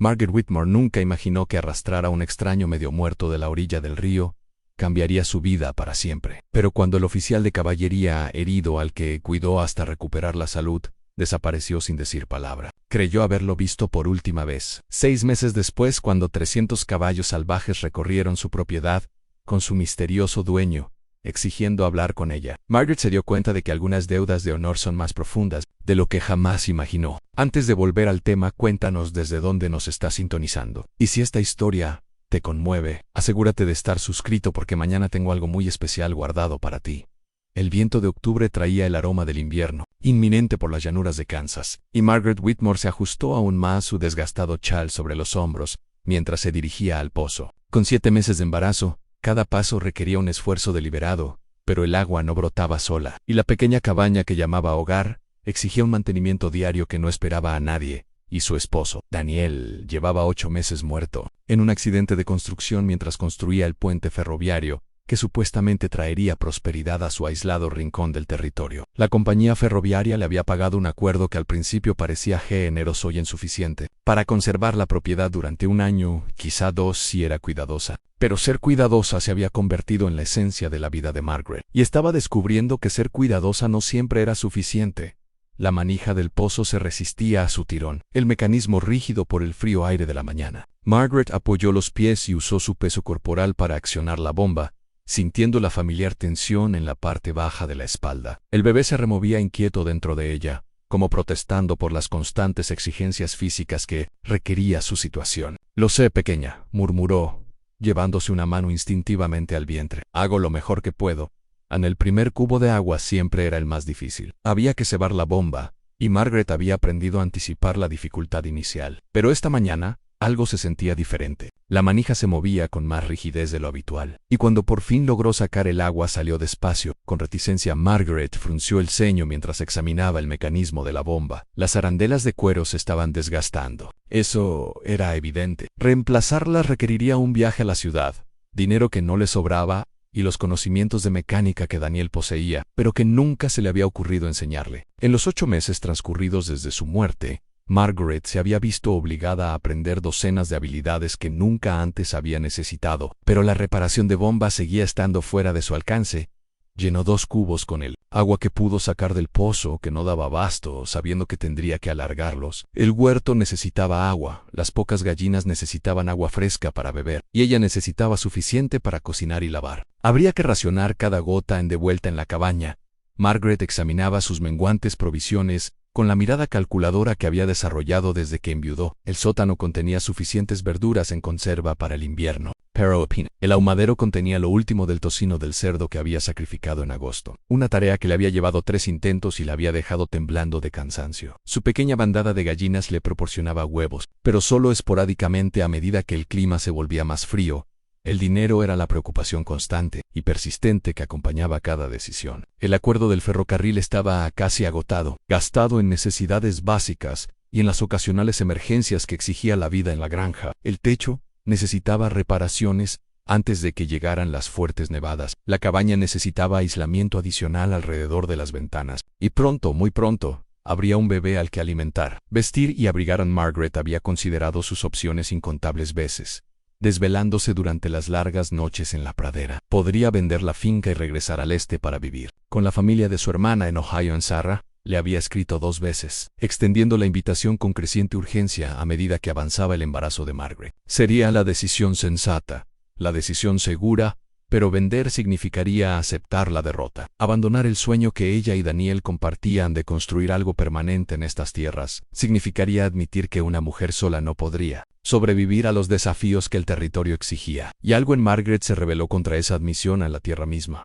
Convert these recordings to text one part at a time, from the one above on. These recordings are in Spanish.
Margaret Whitmore nunca imaginó que arrastrar a un extraño medio muerto de la orilla del río cambiaría su vida para siempre. Pero cuando el oficial de caballería herido al que cuidó hasta recuperar la salud desapareció sin decir palabra, creyó haberlo visto por última vez. 6 meses después, cuando 300 caballos salvajes recorrieron su propiedad con su misterioso dueño, exigiendo hablar con ella, Margaret se dio cuenta de que algunas deudas de honor son más profundas de lo que jamás imaginó. Antes de volver al tema, cuéntanos desde dónde nos estás sintonizando. Y si esta historia te conmueve, asegúrate de estar suscrito porque mañana tengo algo muy especial guardado para ti. El viento de octubre traía el aroma del invierno, inminente por las llanuras de Kansas, y Margaret Whitmore se ajustó aún más su desgastado chal sobre los hombros mientras se dirigía al pozo. Con 7 meses de embarazo, cada paso requería un esfuerzo deliberado, pero el agua no brotaba sola, y la pequeña cabaña que llamaba hogar exigía un mantenimiento diario que no esperaba a nadie, y su esposo, Daniel, llevaba 8 meses muerto, en un accidente de construcción mientras construía el puente ferroviario, que supuestamente traería prosperidad a su aislado rincón del territorio. La compañía ferroviaria le había pagado un acuerdo que al principio parecía generoso y insuficiente, para conservar la propiedad durante 1 año, quizá 2 si era cuidadosa. Pero ser cuidadosa se había convertido en la esencia de la vida de Margaret, y estaba descubriendo que ser cuidadosa no siempre era suficiente. La manija del pozo se resistía a su tirón, el mecanismo rígido por el frío aire de la mañana. Margaret apoyó los pies y usó su peso corporal para accionar la bomba, sintiendo la familiar tensión en la parte baja de la espalda. El bebé se removía inquieto dentro de ella, como protestando por las constantes exigencias físicas que requería su situación. «Lo sé, pequeña», murmuró, llevándose una mano instintivamente al vientre. «Hago lo mejor que puedo». En el primer cubo de agua siempre era el más difícil. Había que cebar la bomba, y Margaret había aprendido a anticipar la dificultad inicial. Pero esta mañana, algo se sentía diferente. La manija se movía con más rigidez de lo habitual, y cuando por fin logró sacar el agua salió despacio. Con reticencia, Margaret frunció el ceño mientras examinaba el mecanismo de la bomba. Las arandelas de cuero se estaban desgastando. Eso era evidente. Reemplazarlas requeriría un viaje a la ciudad, dinero que no le sobraba, y los conocimientos de mecánica que Daniel poseía, pero que nunca se le había ocurrido enseñarle. En los 8 meses transcurridos desde su muerte, Margaret se había visto obligada a aprender docenas de habilidades que nunca antes había necesitado, pero la reparación de bombas seguía estando fuera de su alcance. Llenó 2 cubos con el agua que pudo sacar del pozo, que no daba abasto, sabiendo que tendría que alargarlos. El huerto necesitaba agua, las pocas gallinas necesitaban agua fresca para beber, y ella necesitaba suficiente para cocinar y lavar. Habría que racionar cada gota de vuelta en la cabaña. Margaret examinaba sus menguantes provisiones con la mirada calculadora que había desarrollado desde que enviudó. El sótano contenía suficientes verduras en conserva para el invierno, pero el ahumadero contenía lo último del tocino del cerdo que había sacrificado en agosto, una tarea que le había llevado 3 intentos y la había dejado temblando de cansancio. Su pequeña bandada de gallinas le proporcionaba huevos, pero solo esporádicamente a medida que el clima se volvía más frío. El dinero era la preocupación constante y persistente que acompañaba cada decisión. El acuerdo del ferrocarril estaba casi agotado, gastado en necesidades básicas y en las ocasionales emergencias que exigía la vida en la granja. El techo necesitaba reparaciones antes de que llegaran las fuertes nevadas. La cabaña necesitaba aislamiento adicional alrededor de las ventanas. Y pronto, muy pronto, habría un bebé al que alimentar. Vestir y abrigar a Margaret había considerado sus opciones incontables veces, desvelándose durante las largas noches en la pradera. Podría vender la finca y regresar al este para vivir con la familia de su hermana en Ohio. En Sarah le había escrito 2 veces, extendiendo la invitación con creciente urgencia a medida que avanzaba el embarazo de Margaret. Sería la decisión sensata, la decisión segura, pero vender significaría aceptar la derrota. Abandonar el sueño que ella y Daniel compartían de construir algo permanente en estas tierras significaría admitir que una mujer sola no podría sobrevivir a los desafíos que el territorio exigía. Y algo en Margaret se rebeló contra esa admisión a la tierra misma.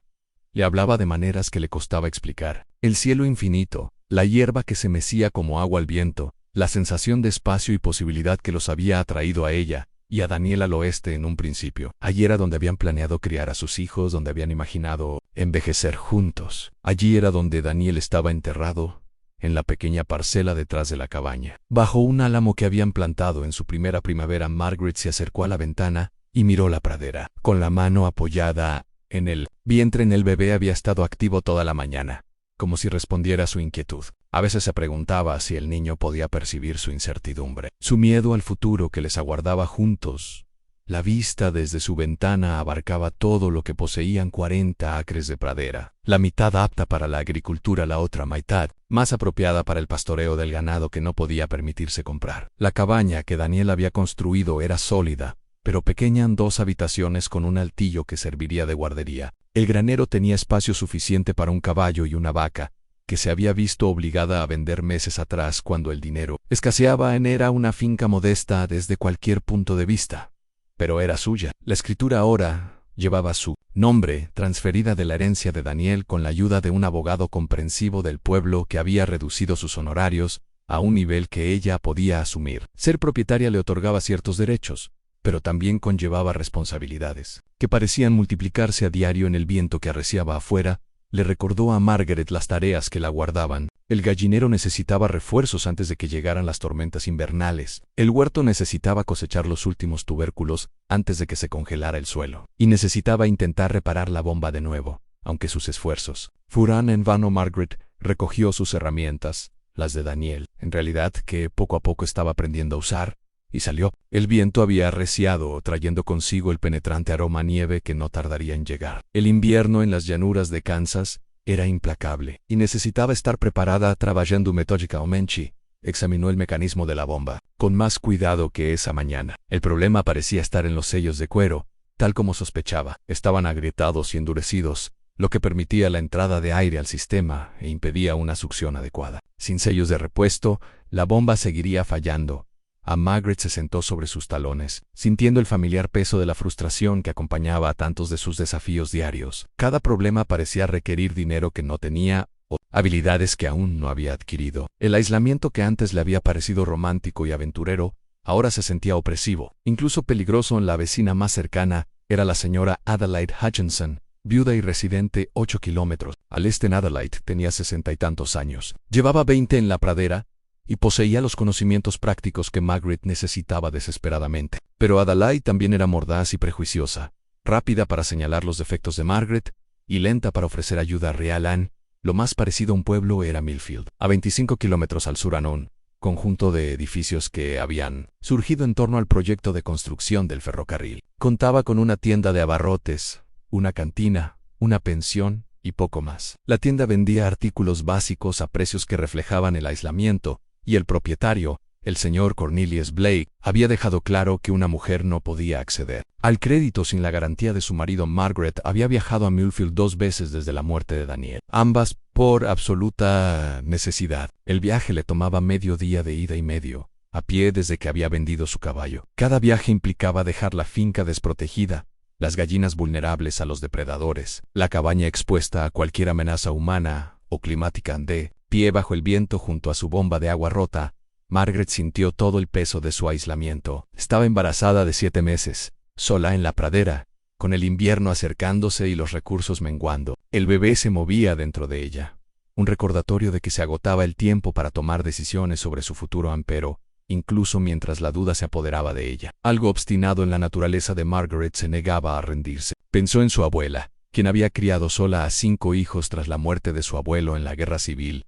Le hablaba de maneras que le costaba explicar. El cielo infinito, la hierba que se mecía como agua al viento, la sensación de espacio y posibilidad que los había atraído a ella y a Daniel al oeste en un principio. Allí era donde habían planeado criar a sus hijos, donde habían imaginado envejecer juntos. Allí era donde Daniel estaba enterrado, en la pequeña parcela detrás de la cabaña. Bajo un álamo que habían plantado en su primera primavera, Margaret se acercó a la ventana y miró la pradera. Con la mano apoyada en el vientre, el bebé había estado activo toda la mañana, como si respondiera a su inquietud. A veces se preguntaba si el niño podía percibir su incertidumbre, su miedo al futuro que les aguardaba juntos. La vista desde su ventana abarcaba todo lo que poseían 40 acres de pradera, la mitad apta para la agricultura, la otra mitad más apropiada para el pastoreo del ganado que no podía permitirse comprar. La cabaña que Daniel había construido era sólida, pero pequeña, en 2 habitaciones con un altillo que serviría de guardería. El granero tenía espacio suficiente para un caballo y una vaca, que se había visto obligada a vender meses atrás cuando el dinero escaseaba. Era una finca modesta desde cualquier punto de vista, pero era suya. La escritura ahora llevaba su nombre, transferida de la herencia de Daniel con la ayuda de un abogado comprensivo del pueblo que había reducido sus honorarios a un nivel que ella podía asumir. Ser propietaria le otorgaba ciertos derechos, pero también conllevaba responsabilidades, que parecían multiplicarse a diario. En el viento que arreciaba afuera, le recordó a Margaret las tareas que la guardaban. El gallinero necesitaba refuerzos antes de que llegaran las tormentas invernales. El huerto necesitaba cosechar los últimos tubérculos antes de que se congelara el suelo. Y necesitaba intentar reparar la bomba de nuevo, aunque sus esfuerzos fueran en vano. Margaret recogió sus herramientas, las de Daniel, en realidad, que poco a poco estaba aprendiendo a usar, y salió. El viento había arreciado, trayendo consigo el penetrante aroma a nieve que no tardaría en llegar. El invierno en las llanuras de Kansas era implacable, y necesitaba estar preparada. Trabajando metódicamente, examinó el mecanismo de la bomba, con más cuidado que esa mañana. El problema parecía estar en los sellos de cuero, tal como sospechaba. Estaban agrietados y endurecidos, lo que permitía la entrada de aire al sistema e impedía una succión adecuada. Sin sellos de repuesto, la bomba seguiría fallando. Margaret se sentó sobre sus talones, sintiendo el familiar peso de la frustración que acompañaba a tantos de sus desafíos diarios. Cada problema parecía requerir dinero que no tenía o habilidades que aún no había adquirido. El aislamiento que antes le había parecido romántico y aventurero, ahora se sentía opresivo, incluso peligroso. En la vecina más cercana era la señora Adelaide Hutchinson, viuda y residente 8 kilómetros al este. Adelaide tenía 60 y tantos años, llevaba 20 en la pradera, y poseía los conocimientos prácticos que Margaret necesitaba desesperadamente. Pero Adelaide también era mordaz y prejuiciosa, rápida para señalar los defectos de Margaret, y lenta para ofrecer ayuda real. Lo más parecido a un pueblo era Millfield, a 25 kilómetros al sur. Un conjunto de edificios que habían surgido en torno al proyecto de construcción del ferrocarril. Contaba con una tienda de abarrotes, una cantina, una pensión y poco más. La tienda vendía artículos básicos a precios que reflejaban el aislamiento, y el propietario, el señor Cornelius Blake, había dejado claro que una mujer no podía acceder al crédito sin la garantía de su marido. Margaret había viajado a Millfield 2 veces desde la muerte de Daniel, ambas por absoluta necesidad. El viaje le tomaba medio día de ida y medio, a pie desde que había vendido su caballo. Cada viaje implicaba dejar la finca desprotegida, las gallinas vulnerables a los depredadores, la cabaña expuesta a cualquier amenaza humana o climática. De pie bajo el viento junto a su bomba de agua rota, Margaret sintió todo el peso de su aislamiento. Estaba embarazada de 7 meses, sola en la pradera, con el invierno acercándose y los recursos menguando. El bebé se movía dentro de ella, un recordatorio de que se agotaba el tiempo para tomar decisiones sobre su futuro. Pero, incluso mientras la duda se apoderaba de ella, algo obstinado en la naturaleza de Margaret se negaba a rendirse. Pensó en su abuela, quien había criado sola a 5 hijos tras la muerte de su abuelo en la guerra civil.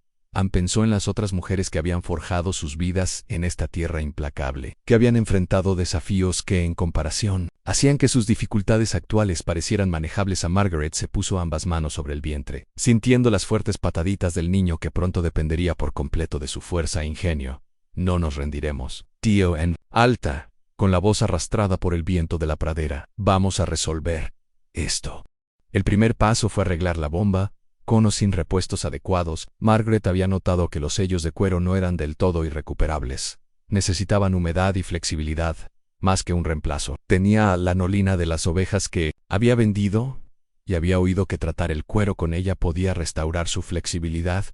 Pensó en las otras mujeres que habían forjado sus vidas en esta tierra implacable, que habían enfrentado desafíos que, en comparación, hacían que sus dificultades actuales parecieran manejables. Margaret se puso ambas manos sobre el vientre, sintiendo las fuertes pataditas del niño que pronto dependería por completo de su fuerza e ingenio. No nos rendiremos, tío, en alta, con la voz arrastrada por el viento de la pradera. Vamos a resolver esto. El primer paso fue arreglar la bomba, con o sin repuestos adecuados. Margaret había notado que los sellos de cuero no eran del todo irrecuperables. Necesitaban humedad y flexibilidad, más que un reemplazo. Tenía lanolina de las ovejas que había vendido, y había oído que tratar el cuero con ella podía restaurar su flexibilidad.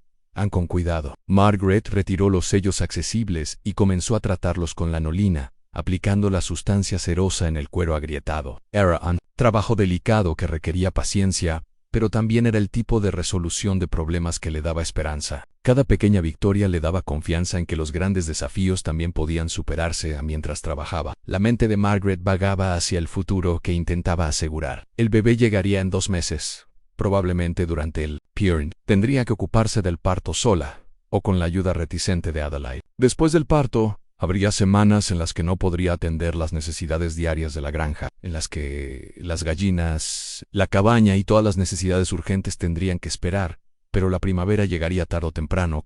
Con cuidado, Margaret retiró los sellos accesibles y comenzó a tratarlos con lanolina, aplicando la sustancia cerosa en el cuero agrietado. Era un trabajo delicado que requería paciencia, pero también era el tipo de resolución de problemas que le daba esperanza. Cada pequeña victoria le daba confianza en que los grandes desafíos también podían superarse mientras trabajaba. La mente de Margaret vagaba hacia el futuro que intentaba asegurar. El bebé llegaría en 2 meses, probablemente durante el parent. Tendría que ocuparse del parto sola, o con la ayuda reticente de Adelaide. Después del parto, habría semanas en las que no podría atender las necesidades diarias de la granja, en las que las gallinas, la cabaña y todas las necesidades urgentes tendrían que esperar, pero la primavera llegaría tarde o temprano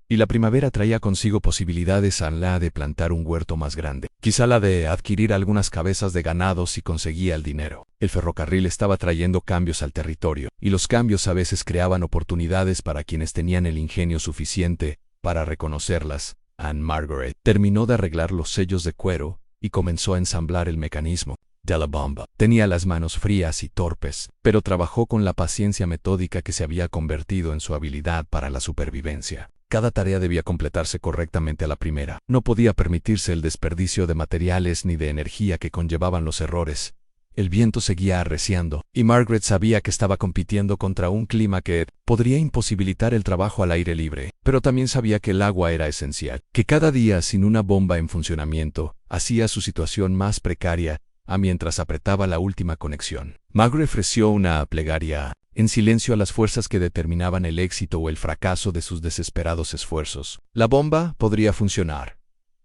y la primavera traía consigo posibilidades a la de plantar un huerto más grande, quizá la de adquirir algunas cabezas de ganado si conseguía el dinero. El ferrocarril estaba trayendo cambios al territorio, y los cambios a veces creaban oportunidades para quienes tenían el ingenio suficiente para reconocerlas. Anne Margaret terminó de arreglar los sellos de cuero y comenzó a ensamblar el mecanismo de la bomba. Tenía las manos frías y torpes, pero trabajó con la paciencia metódica que se había convertido en su habilidad para la supervivencia. Cada tarea debía completarse correctamente a la primera. No podía permitirse el desperdicio de materiales ni de energía que conllevaban los errores. El viento seguía arreciando, y Margaret sabía que estaba compitiendo contra un clima que podría imposibilitar el trabajo al aire libre, pero también sabía que el agua era esencial, que cada día sin una bomba en funcionamiento hacía su situación más precaria, mientras apretaba la última conexión. Margaret ofreció una plegaria en silencio a las fuerzas que determinaban el éxito o el fracaso de sus desesperados esfuerzos. La bomba podría funcionar,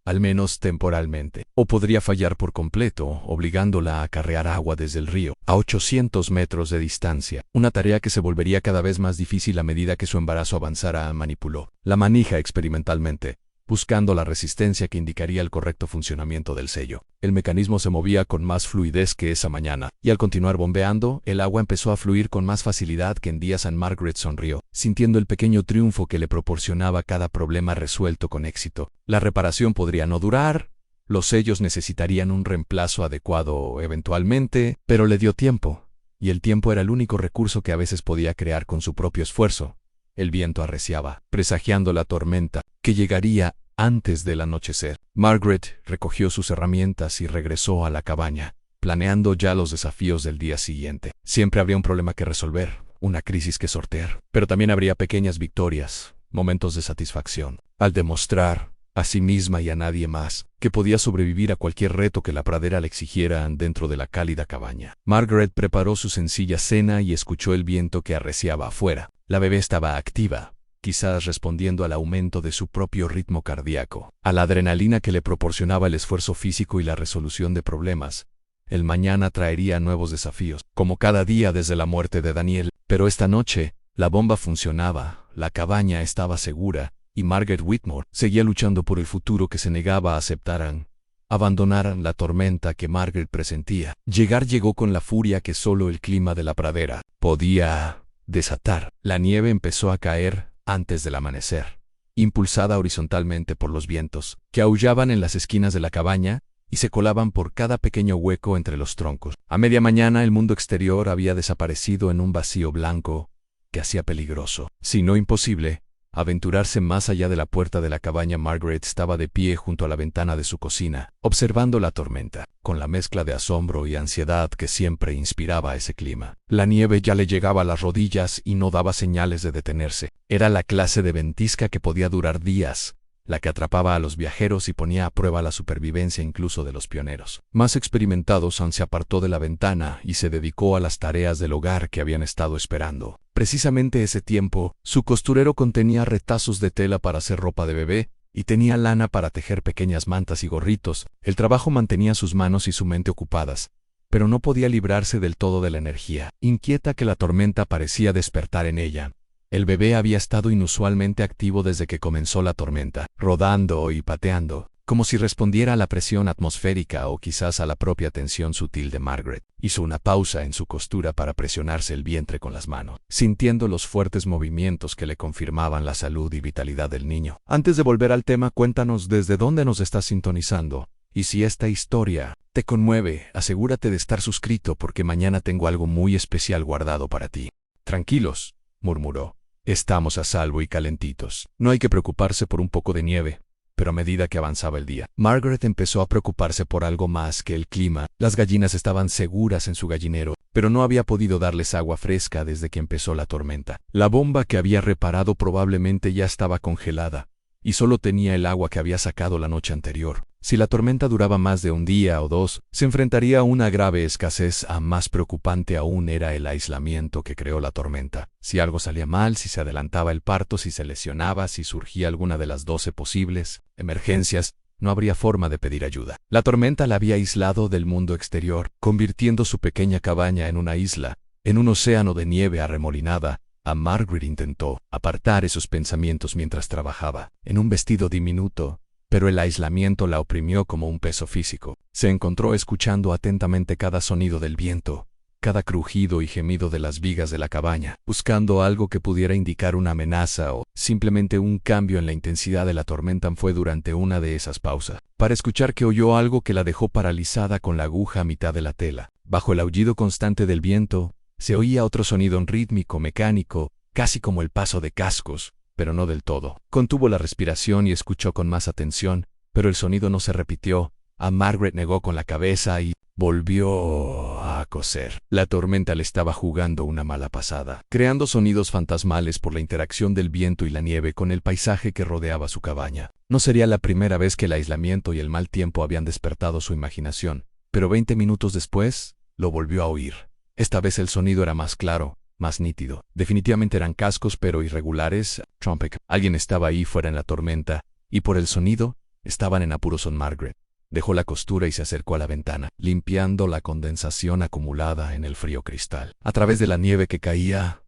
al menos temporalmente, o podría fallar por completo, obligándola a acarrear agua desde el río, a 800 metros de distancia, una tarea que se volvería cada vez más difícil a medida que su embarazo avanzara. Manipuló la manija experimentalmente, buscando la resistencia que indicaría el correcto funcionamiento del sello. El mecanismo se movía con más fluidez que esa mañana, y al continuar bombeando, el agua empezó a fluir con más facilidad que en días. Anne Margaret sonrió, sintiendo el pequeño triunfo que le proporcionaba cada problema resuelto con éxito. La reparación podría no durar, los sellos necesitarían un reemplazo adecuado eventualmente, pero le dio tiempo, y el tiempo era el único recurso que a veces podía crear con su propio esfuerzo. El viento arreciaba, presagiando la tormenta, que llegaría antes del anochecer. Margaret recogió sus herramientas y regresó a la cabaña, planeando ya los desafíos del día siguiente. Siempre habría un problema que resolver, una crisis que sortear, pero también habría pequeñas victorias, momentos de satisfacción, al demostrar a sí misma y a nadie más que podía sobrevivir a cualquier reto que la pradera le exigiera dentro de la cálida cabaña. Margaret preparó su sencilla cena y escuchó el viento que arreciaba afuera. La bebé estaba activa, quizás respondiendo al aumento de su propio ritmo cardíaco, a la adrenalina que le proporcionaba el esfuerzo físico y la resolución de problemas. El mañana traería nuevos desafíos, como cada día desde la muerte de Daniel, pero esta noche, la bomba funcionaba, la cabaña estaba segura, y Margaret Whitmore seguía luchando por el futuro que se negaba a aceptar. Abandonaran la tormenta que Margaret presentía. Llegó con la furia que solo el clima de la pradera podía desatar. La nieve empezó a caer antes del amanecer, impulsada horizontalmente por los vientos, que aullaban en las esquinas de la cabaña y se colaban por cada pequeño hueco entre los troncos. A media mañana el mundo exterior había desaparecido en un vacío blanco que hacía peligroso, si no imposible, aventurarse más allá de la puerta de la cabaña. Margaret estaba de pie junto a la ventana de su cocina, observando la tormenta, con la mezcla de asombro y ansiedad que siempre inspiraba ese clima. La nieve ya le llegaba a las rodillas y no daba señales de detenerse. Era la clase de ventisca que podía durar días, la que atrapaba a los viajeros y ponía a prueba la supervivencia incluso de los pioneros. Más experimentados, Anne se apartó de la ventana y se dedicó a las tareas del hogar que habían estado esperando. Precisamente ese tiempo, su costurero contenía retazos de tela para hacer ropa de bebé, y tenía lana para tejer pequeñas mantas y gorritos. El trabajo mantenía sus manos y su mente ocupadas, pero no podía librarse del todo de la energía inquieta que la tormenta parecía despertar en ella. El bebé había estado inusualmente activo desde que comenzó la tormenta, rodando y pateando, como si respondiera a la presión atmosférica o quizás a la propia tensión sutil de Margaret. Hizo una pausa en su costura para presionarse el vientre con las manos, sintiendo los fuertes movimientos que le confirmaban la salud y vitalidad del niño. Antes de volver al tema, cuéntanos desde dónde nos estás sintonizando, y si esta historia te conmueve, asegúrate de estar suscrito porque mañana tengo algo muy especial guardado para ti. Tranquilos, murmuró. Estamos a salvo y calentitos. No hay que preocuparse por un poco de nieve. Pero a medida que avanzaba el día, Margaret empezó a preocuparse por algo más que el clima. Las gallinas estaban seguras en su gallinero, pero no había podido darles agua fresca desde que empezó la tormenta. La bomba que había reparado probablemente ya estaba congelada, y solo tenía el agua que había sacado la noche anterior. Si la tormenta duraba más de un día o dos, se enfrentaría a una grave escasez. Más preocupante aún era el aislamiento que creó la tormenta. Si algo salía mal, si se adelantaba el parto, si se lesionaba, si surgía alguna de las 12 posibles emergencias, no habría forma de pedir ayuda. La tormenta la había aislado del mundo exterior, convirtiendo su pequeña cabaña en una isla, en un océano de nieve arremolinada. Margaret intentó apartar esos pensamientos mientras trabajaba, en un vestido diminuto, pero el aislamiento la oprimió como un peso físico. Se encontró escuchando atentamente cada sonido del viento, cada crujido y gemido de las vigas de la cabaña, buscando algo que pudiera indicar una amenaza o simplemente un cambio en la intensidad de la tormenta. Fue durante una de esas pausas, para escuchar, que oyó algo que la dejó paralizada con la aguja a mitad de la tela. Bajo el aullido constante del viento, se oía otro sonido rítmico, mecánico, casi como el paso de cascos, pero no del todo. Contuvo la respiración y escuchó con más atención, pero el sonido no se repitió. Margaret negó con la cabeza y volvió a coser. La tormenta le estaba jugando una mala pasada, creando sonidos fantasmales por la interacción del viento y la nieve con el paisaje que rodeaba su cabaña. No sería la primera vez que el aislamiento y el mal tiempo habían despertado su imaginación, pero 20 minutos después, lo volvió a oír. Esta vez el sonido era más claro, más nítido. Definitivamente eran cascos, pero irregulares. Trumpet. Alguien estaba ahí fuera en la tormenta, y por el sonido, estaban en apuros. Margaret dejó la costura y se acercó a la ventana, limpiando la condensación acumulada en el frío cristal. A través de la nieve que caía,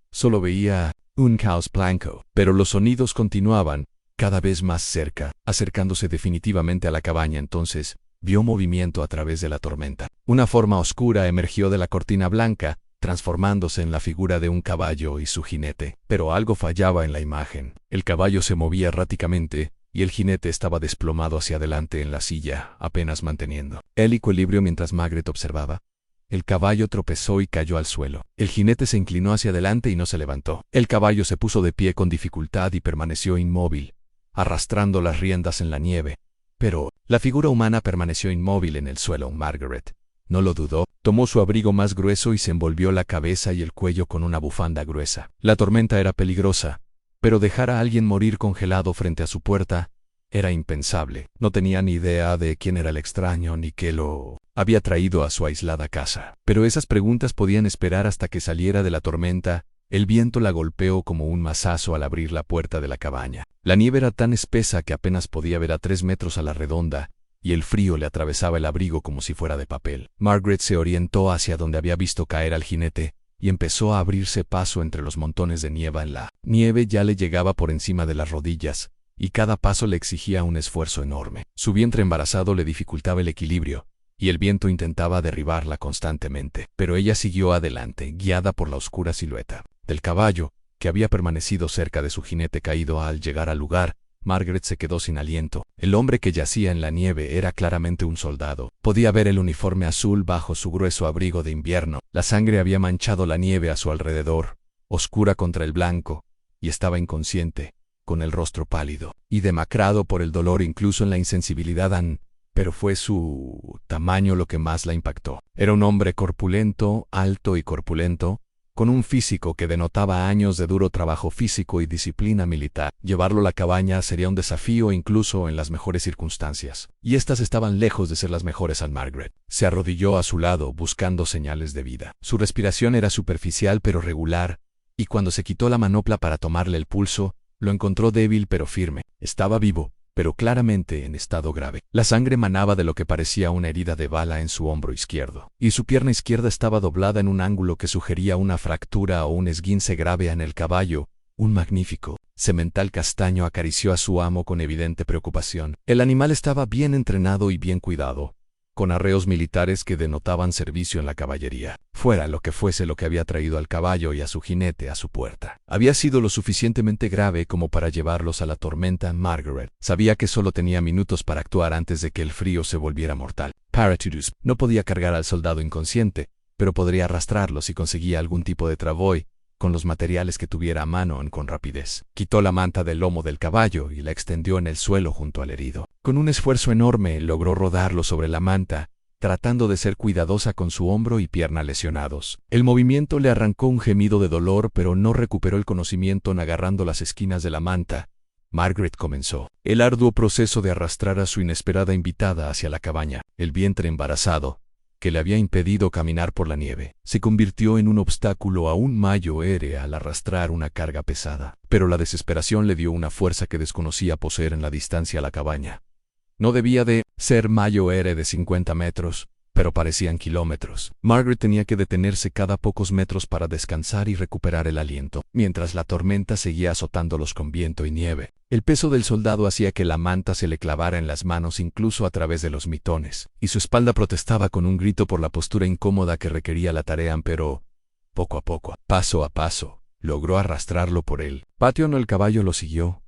solo veía un caos blanco, pero los sonidos continuaban, cada vez más cerca, acercándose definitivamente a la cabaña. Entonces, vio movimiento a través de la tormenta. Una forma oscura emergió de la cortina blanca, transformándose en la figura de un caballo y su jinete. Pero algo fallaba en la imagen. El caballo se movía erráticamente, y el jinete estaba desplomado hacia adelante en la silla, apenas manteniendo el equilibrio mientras Margaret observaba. El caballo tropezó y cayó al suelo. El jinete se inclinó hacia adelante y no se levantó. El caballo se puso de pie con dificultad y permaneció inmóvil, arrastrando las riendas en la nieve. Pero la figura humana permaneció inmóvil en el suelo. Margaret no lo dudó, tomó su abrigo más grueso y se envolvió la cabeza y el cuello con una bufanda gruesa. La tormenta era peligrosa, pero dejar a alguien morir congelado frente a su puerta era impensable. No tenía ni idea de quién era el extraño ni qué lo había traído a su aislada casa. Pero esas preguntas podían esperar hasta que saliera de la tormenta. El viento la golpeó como un mazazo al abrir la puerta de la cabaña. La nieve era tan espesa que apenas podía ver a 3 metros a la redonda, y el frío le atravesaba el abrigo como si fuera de papel. Margaret se orientó hacia donde había visto caer al jinete, y empezó a abrirse paso entre los montones de nieve. La nieve ya le llegaba por encima de las rodillas, y cada paso le exigía un esfuerzo enorme. Su vientre embarazado le dificultaba el equilibrio, y el viento intentaba derribarla constantemente. Pero ella siguió adelante, guiada por la oscura silueta del caballo, que había permanecido cerca de su jinete caído. Al llegar al lugar, Margaret se quedó sin aliento. El hombre que yacía en la nieve era claramente un soldado. Podía ver el uniforme azul bajo su grueso abrigo de invierno. La sangre había manchado la nieve a su alrededor, oscura contra el blanco, y estaba inconsciente, con el rostro pálido y demacrado por el dolor, incluso en la insensibilidad. Pero fue su tamaño lo que más la impactó. Era un hombre corpulento, alto y corpulento, con un físico que denotaba años de duro trabajo físico y disciplina militar. Llevarlo a la cabaña sería un desafío incluso en las mejores circunstancias. Y estas estaban lejos de ser las mejores. Margaret se arrodilló a su lado buscando señales de vida. Su respiración era superficial pero regular, y cuando se quitó la manopla para tomarle el pulso, lo encontró débil pero firme. Estaba vivo, pero claramente en estado grave. La sangre manaba de lo que parecía una herida de bala en su hombro izquierdo, y su pierna izquierda estaba doblada en un ángulo que sugería una fractura o un esguince grave. En el caballo, un magnífico semental castaño acarició a su amo con evidente preocupación. El animal estaba bien entrenado y bien cuidado, con arreos militares que denotaban servicio en la caballería. Fuera lo que fuese lo que había traído al caballo y a su jinete a su puerta, había sido lo suficientemente grave como para llevarlos a la tormenta. Margaret sabía que solo tenía minutos para actuar antes de que el frío se volviera mortal. Paratudus no podía cargar al soldado inconsciente, pero podría arrastrarlo si conseguía algún tipo de travoy con los materiales que tuviera a mano. Con rapidez quitó la manta del lomo del caballo y la extendió en el suelo junto al herido. Con un esfuerzo enorme logró rodarlo sobre la manta, tratando de ser cuidadosa con su hombro y pierna lesionados. El movimiento le arrancó un gemido de dolor, pero no recuperó el conocimiento agarrando las esquinas de la manta, Margaret comenzó el arduo proceso de arrastrar a su inesperada invitada hacia la cabaña. El vientre embarazado, que le había impedido caminar por la nieve, se convirtió en un obstáculo aún mayor al arrastrar una carga pesada. Pero la desesperación le dio una fuerza que desconocía poseer en la distancia a la cabaña. No debía de ser mayor de 50 metros, pero parecían kilómetros. Margaret tenía que detenerse cada pocos metros para descansar y recuperar el aliento, mientras la tormenta seguía azotándolos con viento y nieve. El peso del soldado hacía que la manta se le clavara en las manos incluso a través de los mitones, y su espalda protestaba con un grito por la postura incómoda que requería la tarea, pero, poco a paso, logró arrastrarlo por el patio. El caballo lo siguió,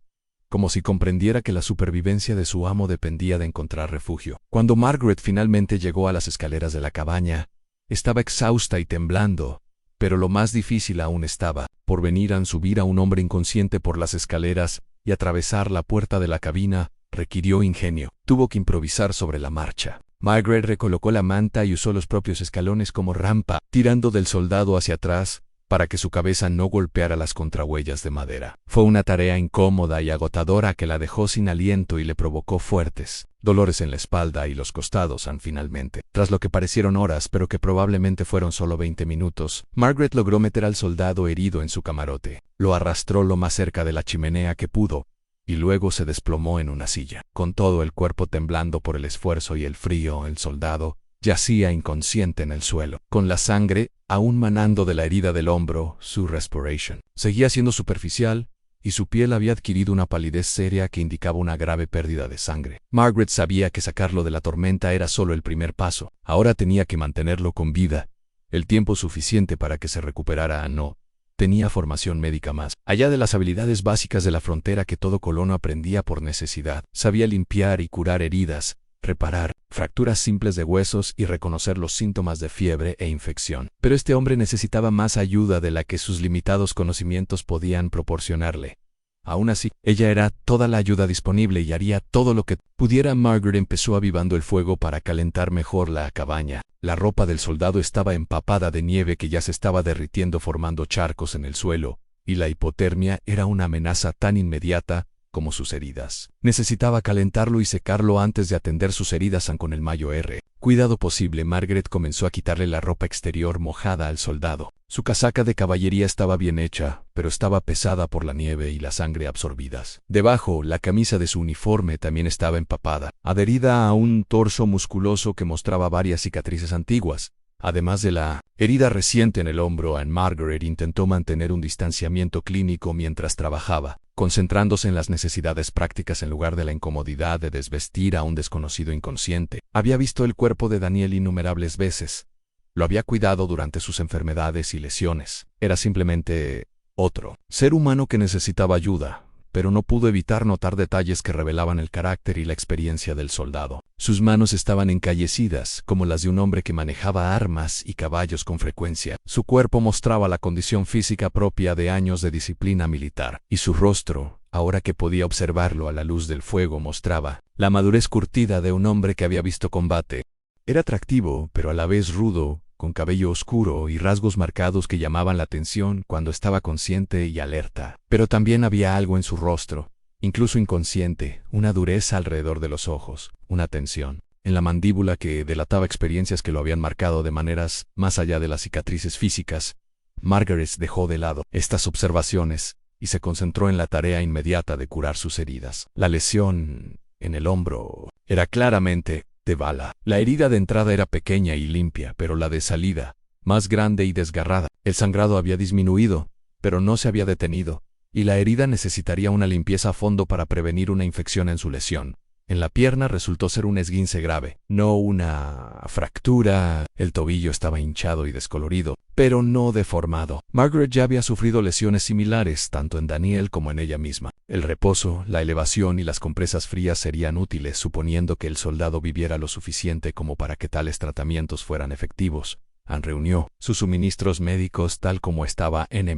como si comprendiera que la supervivencia de su amo dependía de encontrar refugio. Cuando Margaret finalmente llegó a las escaleras de la cabaña, estaba exhausta y temblando, pero lo más difícil aún estaba por venir. Al subir a un hombre inconsciente por las escaleras y atravesar la puerta de la cabina, requirió ingenio. Tuvo que improvisar sobre la marcha. Margaret recolocó la manta y usó los propios escalones como rampa, tirando del soldado hacia atrás, para que su cabeza no golpeara las contrahuellas de madera. Fue una tarea incómoda y agotadora que la dejó sin aliento y le provocó fuertes dolores en la espalda y los costados. Finalmente, tras lo que parecieron horas pero que probablemente fueron solo 20 minutos, Margaret logró meter al soldado herido en su camarote. Lo arrastró lo más cerca de la chimenea que pudo, y luego se desplomó en una silla. Con todo el cuerpo temblando por el esfuerzo y el frío, el soldado yacía inconsciente en el suelo, con la sangre aún manando de la herida del hombro. Su respiración seguía siendo superficial, y su piel había adquirido una palidez seria que indicaba una grave pérdida de sangre. Margaret sabía que sacarlo de la tormenta era solo el primer paso. Ahora tenía que mantenerlo con vida, el tiempo suficiente para que se recuperara. No tenía formación médica más allá de las habilidades básicas de la frontera que todo colono aprendía por necesidad. Sabía limpiar y curar heridas, reparar fracturas simples de huesos y reconocer los síntomas de fiebre e infección. Pero este hombre necesitaba más ayuda de la que sus limitados conocimientos podían proporcionarle. Aún así, ella era toda la ayuda disponible y haría todo lo que pudiera. Margaret empezó avivando el fuego para calentar mejor la cabaña. La ropa del soldado estaba empapada de nieve que ya se estaba derritiendo formando charcos en el suelo, y la hipotermia era una amenaza tan inmediata como sus heridas. Necesitaba calentarlo y secarlo antes de atender sus heridas con el mayor cuidado posible. Margaret comenzó a quitarle la ropa exterior mojada al soldado. Su casaca de caballería estaba bien hecha, pero estaba pesada por la nieve y la sangre absorbidas. Debajo, la camisa de su uniforme también estaba empapada, adherida a un torso musculoso que mostraba varias cicatrices antiguas. Además de la herida reciente en el hombro, Margaret intentó mantener un distanciamiento clínico mientras trabajaba, concentrándose en las necesidades prácticas en lugar de la incomodidad de desvestir a un desconocido inconsciente. Había visto el cuerpo de Daniel innumerables veces. Lo había cuidado durante sus enfermedades y lesiones. Era simplemente otro ser humano que necesitaba ayuda, pero no pudo evitar notar detalles que revelaban el carácter y la experiencia del soldado. Sus manos estaban encallecidas, como las de un hombre que manejaba armas y caballos con frecuencia. Su cuerpo mostraba la condición física propia de años de disciplina militar, y su rostro, ahora que podía observarlo a la luz del fuego, mostraba la madurez curtida de un hombre que había visto combate. Era atractivo, pero a la vez rudo, con cabello oscuro y rasgos marcados que llamaban la atención cuando estaba consciente y alerta. Pero también había algo en su rostro, incluso inconsciente, una dureza alrededor de los ojos, una tensión en la mandíbula que delataba experiencias que lo habían marcado de maneras más allá de las cicatrices físicas. Margaret dejó de lado estas observaciones y se concentró en la tarea inmediata de curar sus heridas. La lesión en el hombro era claramente de bala. La herida de entrada era pequeña y limpia, pero la de salida, más grande y desgarrada. El sangrado había disminuido, pero no se había detenido, y la herida necesitaría una limpieza a fondo para prevenir una infección en su lesión. En la pierna resultó ser un esguince grave, no una fractura. El tobillo estaba hinchado y descolorido, pero no deformado. Margaret ya había sufrido lesiones similares, tanto en Daniel como en ella misma. El reposo, la elevación y las compresas frías serían útiles, suponiendo que el soldado viviera lo suficiente como para que tales tratamientos fueran efectivos. Anne reunió sus suministros médicos tal como estaba N-,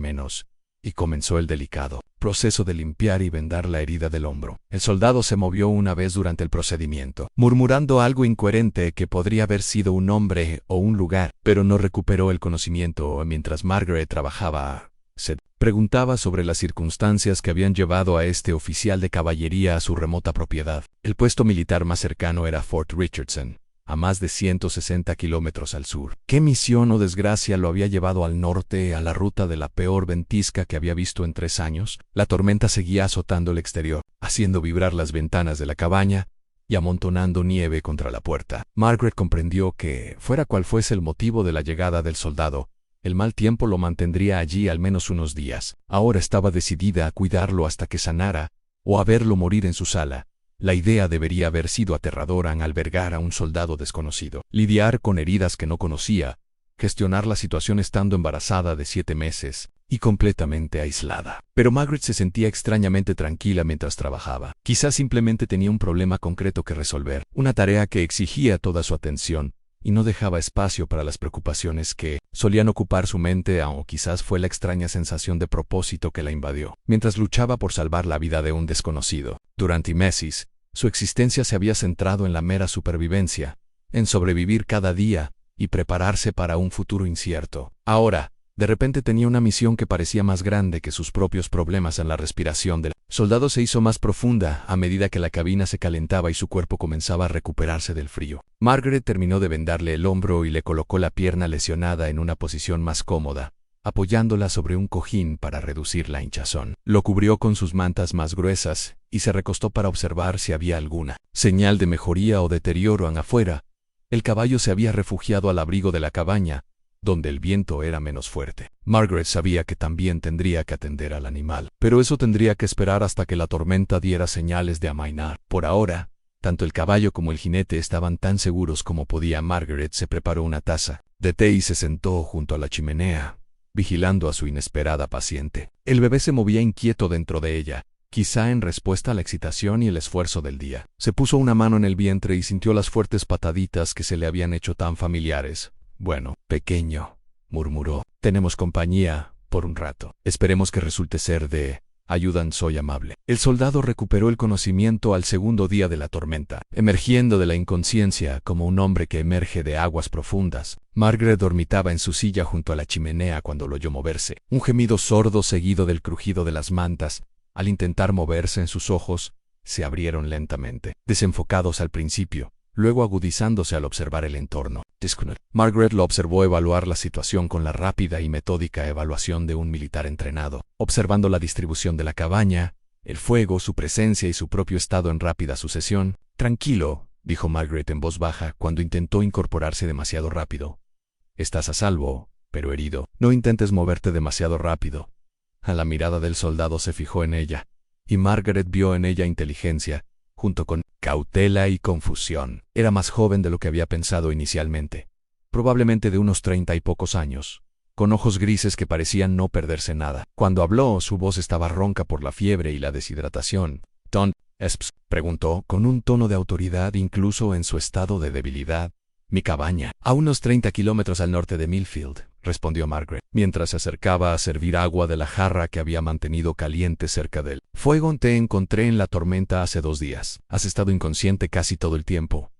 y comenzó el delicado proceso de limpiar y vendar la herida del hombro. El soldado se movió una vez durante el procedimiento, murmurando algo incoherente que podría haber sido un hombre o un lugar, pero no recuperó el conocimiento mientras Margaret trabajaba Se preguntaba sobre las circunstancias que habían llevado a este oficial de caballería a su remota propiedad. El puesto militar más cercano era Fort Richardson, a más de 160 kilómetros al sur. ¿Qué misión o desgracia lo había llevado al norte, a la ruta de la peor ventisca que había visto en 3 años? La tormenta seguía azotando el exterior, haciendo vibrar las ventanas de la cabaña y amontonando nieve contra la puerta. Margaret comprendió que, fuera cual fuese el motivo de la llegada del soldado, el mal tiempo lo mantendría allí al menos unos días. Ahora estaba decidida a cuidarlo hasta que sanara, o a verlo morir en su sala. La idea debería haber sido aterradora al albergar a un soldado desconocido. Lidiar con heridas que no conocía, gestionar la situación estando embarazada de 7 meses y completamente aislada. Pero Margaret se sentía extrañamente tranquila mientras trabajaba. Quizás simplemente tenía un problema concreto que resolver, una tarea que exigía toda su atención y no dejaba espacio para las preocupaciones que solían ocupar su mente, o quizás fue la extraña sensación de propósito que la invadió. Mientras luchaba por salvar la vida de un desconocido, durante meses, su existencia se había centrado en la mera supervivencia, en sobrevivir cada día y prepararse para un futuro incierto. Ahora, de repente tenía una misión que parecía más grande que sus propios problemas en la respiración del soldado se hizo más profunda a medida que la cabina se calentaba y su cuerpo comenzaba a recuperarse del frío. Margaret terminó de vendarle el hombro y le colocó la pierna lesionada en una posición más cómoda, apoyándola sobre un cojín para reducir la hinchazón. Lo cubrió con sus mantas más gruesas y se recostó para observar si había alguna señal de mejoría o deterioro afuera. El caballo se había refugiado al abrigo de la cabaña, donde el viento era menos fuerte. Margaret sabía que también tendría que atender al animal, pero eso tendría que esperar hasta que la tormenta diera señales de amainar. Por ahora, tanto el caballo como el jinete estaban tan seguros como podía. Margaret se preparó una taza de té y se sentó junto a la chimenea, vigilando a su inesperada paciente. El bebé se movía inquieto dentro de ella, quizá en respuesta a la excitación y el esfuerzo del día. Se puso una mano en el vientre y sintió las fuertes pataditas que se le habían hecho tan familiares. Bueno, pequeño, murmuró. Tenemos compañía, por un rato. Esperemos que resulte ser de ayuda. Soy amable. El soldado recuperó el conocimiento al segundo día de la tormenta, emergiendo de la inconsciencia como un hombre que emerge de aguas profundas. Margaret dormitaba en su silla junto a la chimenea cuando lo oyó moverse. Un gemido sordo seguido del crujido de las mantas. Al intentar moverse, en sus ojos se abrieron lentamente, desenfocados al principio, luego agudizándose al observar el entorno. Margaret lo observó evaluar la situación con la rápida y metódica evaluación de un militar entrenado, observando la distribución de la cabaña, el fuego, su presencia y su propio estado en rápida sucesión. Tranquilo, dijo Margaret en voz baja cuando intentó incorporarse demasiado rápido. Estás a salvo, pero herido. No intentes moverte demasiado rápido. A la mirada del soldado se fijó en ella, y Margaret vio en ella inteligencia, junto con cautela y confusión. Era más joven de lo que había pensado inicialmente, probablemente de unos 30 y pocos años, con ojos grises que parecían no perderse nada. Cuando habló, su voz estaba ronca por la fiebre y la deshidratación. «¿Dónde es?» preguntó, con un tono de autoridad incluso en su estado de debilidad. «Mi cabaña, a unos 30 kilómetros al norte de Millfield», respondió Margaret, mientras se acercaba a servir agua de la jarra que había mantenido caliente cerca del fuego. «Te encontré en la tormenta hace 2 días. Has estado inconsciente casi todo el tiempo».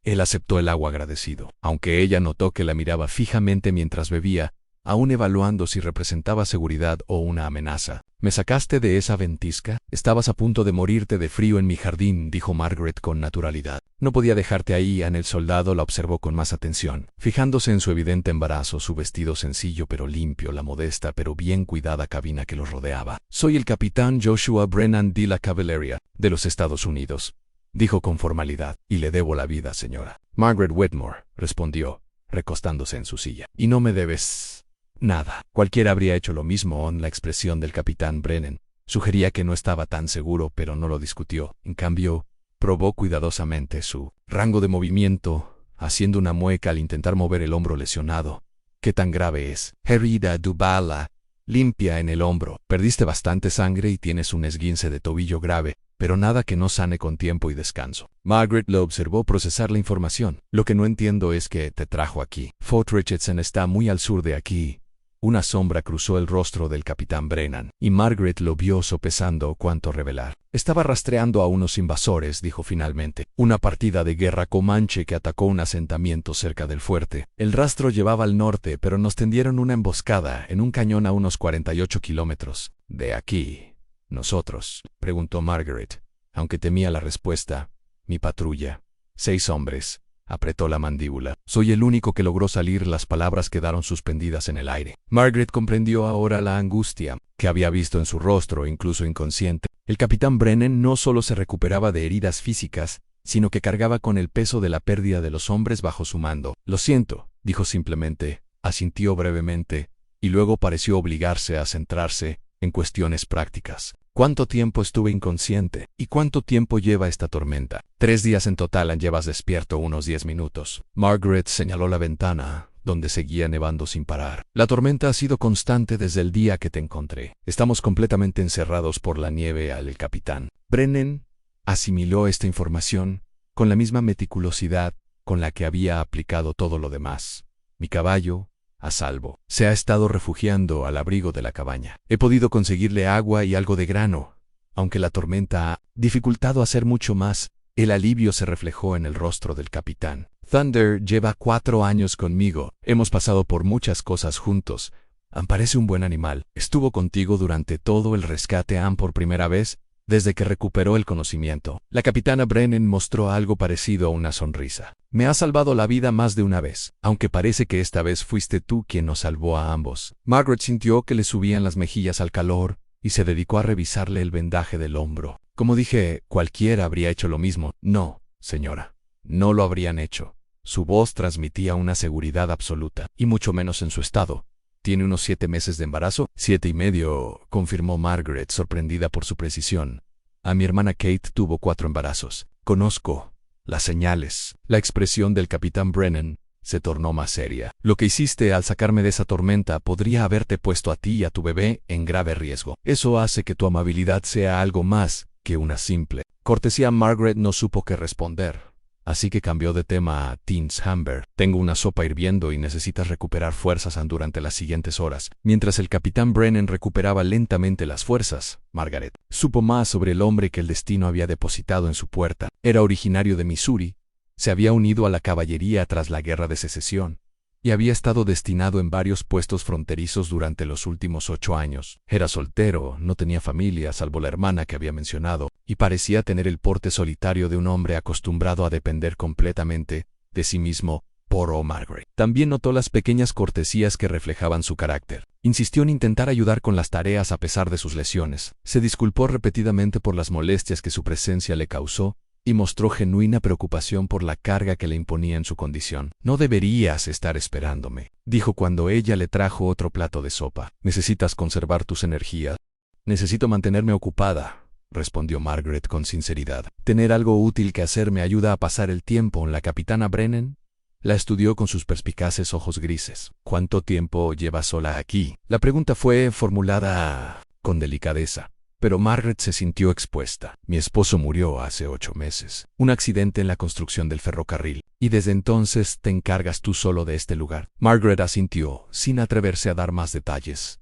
Él aceptó el agua agradecido, aunque ella notó que la miraba fijamente mientras bebía, aún evaluando si representaba seguridad o una amenaza. «¿Me sacaste de esa ventisca? Estabas a punto de morirte de frío en mi jardín», dijo Margaret con naturalidad. «No podía dejarte ahí». El soldado la observó con más atención, fijándose en su evidente embarazo, su vestido sencillo pero limpio, la modesta pero bien cuidada cabina que los rodeaba. «Soy el capitán Joshua Brennan de la Caballería, de los Estados Unidos», dijo con formalidad. «Y le debo la vida, señora». «Margaret Whitmore», respondió, recostándose en su silla. «Y no me debes nada». Cualquiera habría hecho lo mismo. La expresión del capitán Brennan sugería que no estaba tan seguro, pero no lo discutió. En cambio, probó cuidadosamente su rango de movimiento, haciendo una mueca al intentar mover el hombro lesionado. «¿Qué tan grave es?» «Herida de bala limpia en el hombro. Perdiste bastante sangre y tienes un esguince de tobillo grave, pero nada que no sane con tiempo y descanso». Margaret lo observó procesar la información. «Lo que no entiendo es que te trajo aquí. Fort Richardson está muy al sur de aquí, Una sombra cruzó el rostro del capitán Brennan, y Margaret lo vio sopesando cuánto revelar. Estaba rastreando a unos invasores, dijo finalmente. Una partida de guerra comanche que atacó un asentamiento cerca del fuerte. El rastro llevaba al norte, pero nos tendieron una emboscada en un cañón a unos 48 kilómetros. ¿De aquí? ¿Nosotros?, preguntó Margaret, aunque temía la respuesta. Mi patrulla. 6 hombres. Apretó la mandíbula. Soy el único que logró salir. Las palabras quedaron suspendidas en el aire. Margaret comprendió ahora la angustia que había visto en su rostro, incluso inconsciente. El capitán Brennan no solo se recuperaba de heridas físicas, sino que cargaba con el peso de la pérdida de los hombres bajo su mando. Lo siento, dijo simplemente, asintió brevemente, y luego pareció obligarse a centrarse en cuestiones prácticas. ¿Cuánto tiempo estuve inconsciente? ¿Y cuánto tiempo lleva esta tormenta? 3 días en total. Llevas despierto unos 10 minutos. Margaret señaló la ventana, donde seguía nevando sin parar. La tormenta ha sido constante desde el día que te encontré. Estamos completamente encerrados por la nieve. El capitán Brennan asimiló esta información con la misma meticulosidad con la que había aplicado todo lo demás. Mi caballo, a salvo. Se ha estado refugiando al abrigo de la cabaña. He podido conseguirle agua y algo de grano. Aunque la tormenta ha dificultado hacer mucho más, el alivio se reflejó en el rostro del capitán. Thunder lleva 4 años conmigo. Hemos pasado por muchas cosas juntos. Ann parece un buen animal. Estuvo contigo durante todo el rescate. Ann por primera vez desde que recuperó el conocimiento. La capitana Brennan mostró algo parecido a una sonrisa. Me has salvado la vida más de una vez, aunque parece que esta vez fuiste tú quien nos salvó a ambos. Margaret sintió que le subían las mejillas al calor y se dedicó a revisarle el vendaje del hombro. Como dije, cualquiera habría hecho lo mismo. No, señora, no lo habrían hecho. Su voz transmitía una seguridad absoluta, y mucho menos en su estado. Tiene unos 7 meses de embarazo. 7 y medio, confirmó Margaret, sorprendida por su precisión. A mi hermana Kate tuvo 4 embarazos. Conozco las señales. La expresión del capitán Brennan se tornó más seria. Lo que hiciste al sacarme de esa tormenta podría haberte puesto a ti y a tu bebé en grave riesgo. Eso hace que tu amabilidad sea algo más que una simple cortesía. Margaret no supo qué responder, así que cambió de tema a Tins Hamber. Tengo una sopa hirviendo y necesitas recuperar fuerzas durante las siguientes horas. Mientras el capitán Brennan recuperaba lentamente las fuerzas, Margaret supo más sobre el hombre que el destino había depositado en su puerta. Era originario de Missouri, se había unido a la caballería tras la Guerra de Secesión, y había estado destinado en varios puestos fronterizos durante los últimos 8 años. Era soltero, no tenía familia salvo la hermana que había mencionado, y parecía tener el porte solitario de un hombre acostumbrado a depender completamente de sí mismo. Por Margaret también notó las pequeñas cortesías que reflejaban su carácter. Insistió en intentar ayudar con las tareas a pesar de sus lesiones. Se disculpó repetidamente por las molestias que su presencia le causó, y mostró genuina preocupación por la carga que le imponía en su condición. No deberías estar esperándome, dijo cuando ella le trajo otro plato de sopa. Necesitas conservar tus energías. Necesito mantenerme ocupada, respondió Margaret con sinceridad. Tener algo útil que hacer me ayuda a pasar el tiempo. La capitana Brennan la estudió con sus perspicaces ojos grises. ¿Cuánto tiempo llevas sola aquí? La pregunta fue formulada con delicadeza, pero Margaret se sintió expuesta. Mi esposo murió hace 8 meses. Un accidente en la construcción del ferrocarril. Y desde entonces te encargas tú solo de este lugar. Margaret asintió, sin atreverse a dar más detalles.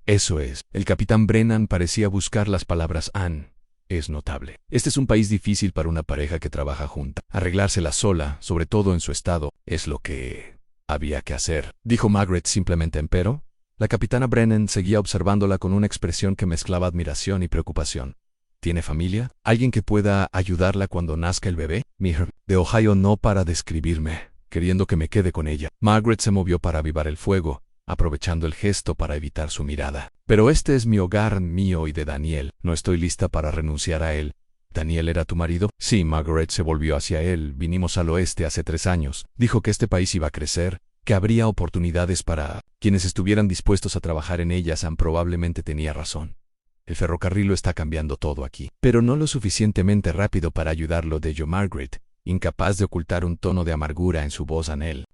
Eso es. El capitán Brennan parecía buscar las palabras. Ann es notable. Este es un país difícil para una pareja que trabaja junta. Arreglársela sola, sobre todo en su estado, es lo que había que hacer, dijo Margaret simplemente. Empero, la capitana Brennan seguía observándola con una expresión que mezclaba admiración y preocupación. ¿Tiene familia? ¿Alguien que pueda ayudarla cuando nazca el bebé? Mir de Ohio no para de escribirme, queriendo que me quede con ella. Margaret se movió para avivar el fuego, aprovechando el gesto para evitar su mirada. Pero este es mi hogar, mío y de Daniel. No estoy lista para renunciar a él. ¿Daniel era tu marido? Sí. Margaret se volvió hacia él. Vinimos al oeste hace 3 años. Dijo que este país iba a crecer, que habría oportunidades para quienes estuvieran dispuestos a trabajar en ellas. Ann probablemente tenía razón. El ferrocarril lo está cambiando todo aquí, pero no lo suficientemente rápido para ayudarlo, dijo Margaret, incapaz de ocultar un tono de amargura en su voz.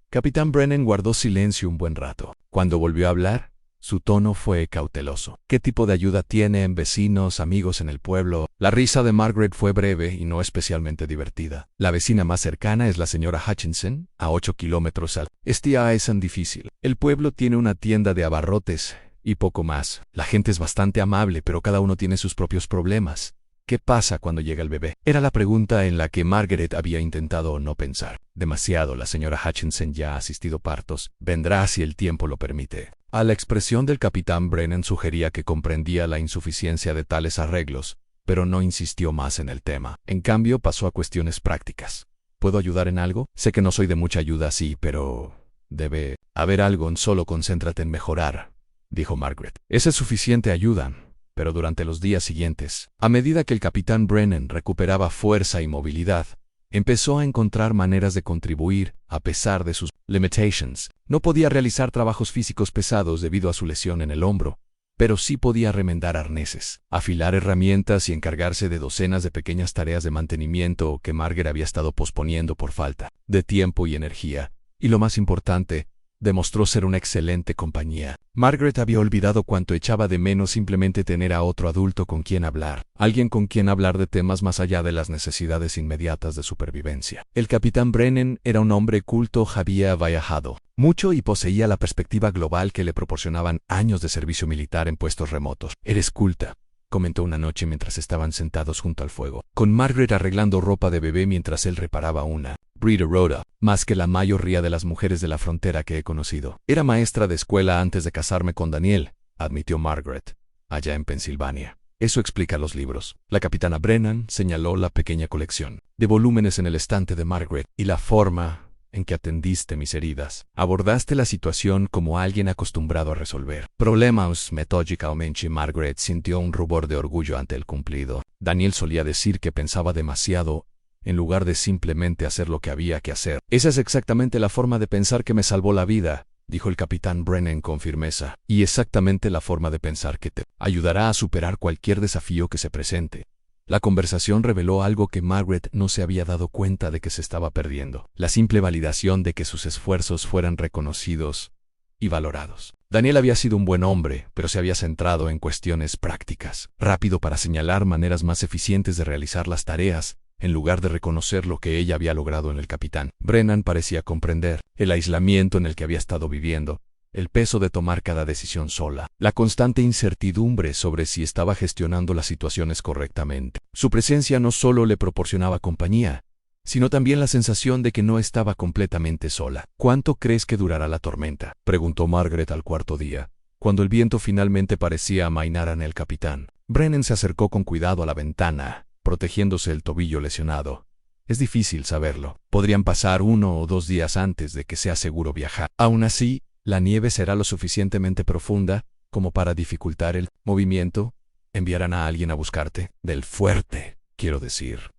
Capitán Brennan guardó silencio un buen rato. Cuando volvió a hablar, Su tono fue cauteloso. ¿Qué tipo de ayuda tienen vecinos, amigos en el pueblo? La risa de Margaret fue breve y no especialmente divertida. La vecina más cercana es la señora Hutchinson, a 8 kilómetros al este. Es tan difícil. El pueblo tiene una tienda de abarrotes y poco más. La gente es bastante amable, pero cada uno tiene sus propios problemas. ¿Qué pasa cuando llega el bebé? Era la pregunta en la que Margaret había intentado no pensar. Demasiado, la señora Hutchinson ya ha asistido partos. Vendrá si el tiempo lo permite. A la expresión del capitán Brennan sugería que comprendía la insuficiencia de tales arreglos, pero no insistió más en el tema. En cambio, pasó a cuestiones prácticas. ¿Puedo ayudar en algo? Sé que no soy de mucha ayuda, sí, pero debe haber algo. Solo concéntrate en mejorar, dijo Margaret. Esa es suficiente ayuda. Pero durante los días siguientes, a medida que el capitán Brennan recuperaba fuerza y movilidad, empezó a encontrar maneras de contribuir a pesar de sus limitations. No podía realizar trabajos físicos pesados debido a su lesión en el hombro, pero sí podía remendar arneses, afilar herramientas y encargarse de docenas de pequeñas tareas de mantenimiento que Margaret había estado posponiendo por falta de tiempo y energía. Y lo más importante, demostró ser una excelente compañía. Margaret había olvidado cuánto echaba de menos simplemente tener a otro adulto con quien hablar, alguien con quien hablar de temas más allá de las necesidades inmediatas de supervivencia. El capitán Brennan era un hombre culto, había viajado mucho y poseía la perspectiva global que le proporcionaban años de servicio militar en puestos remotos. «Eres culta», comentó una noche mientras estaban sentados junto al fuego, con Margaret arreglando ropa de bebé mientras él reparaba una Brita Rhoda, más que la mayoría de las mujeres de la frontera que he conocido. Era maestra de escuela antes de casarme con Daniel, admitió Margaret, allá en Pensilvania. Eso explica los libros. La capitana Brennan señaló la pequeña colección de volúmenes en el estante de Margaret y la forma en que atendiste mis heridas. Abordaste la situación como alguien acostumbrado a resolver problemas metódicamente. Margaret sintió un rubor de orgullo ante el cumplido. Daniel solía decir que pensaba demasiado en lugar de simplemente hacer lo que había que hacer. Esa es exactamente la forma de pensar que me salvó la vida, dijo el capitán Brennan con firmeza, y exactamente la forma de pensar que te ayudará a superar cualquier desafío que se presente. La conversación reveló algo que Margaret no se había dado cuenta de que se estaba perdiendo: la simple validación de que sus esfuerzos fueran reconocidos y valorados. Daniel había sido un buen hombre, pero se había centrado en cuestiones prácticas, rápido para señalar maneras más eficientes de realizar las tareas, en lugar de reconocer lo que ella había logrado en el capitán. Brennan parecía comprender el aislamiento en el que había estado viviendo, el peso de tomar cada decisión sola, la constante incertidumbre sobre si estaba gestionando las situaciones correctamente. Su presencia no solo le proporcionaba compañía, sino también la sensación de que no estaba completamente sola. ¿Cuánto crees que durará la tormenta?, preguntó Margaret al cuarto día, cuando el viento finalmente parecía amainar en el capitán. Brennan se acercó con cuidado a la ventana, protegiéndose el tobillo lesionado. Es difícil saberlo. Podrían pasar 1 o 2 días antes de que sea seguro viajar. Aún así, la nieve será lo suficientemente profunda como para dificultar el movimiento. Enviarán a alguien a buscarte. Del fuerte, quiero decir.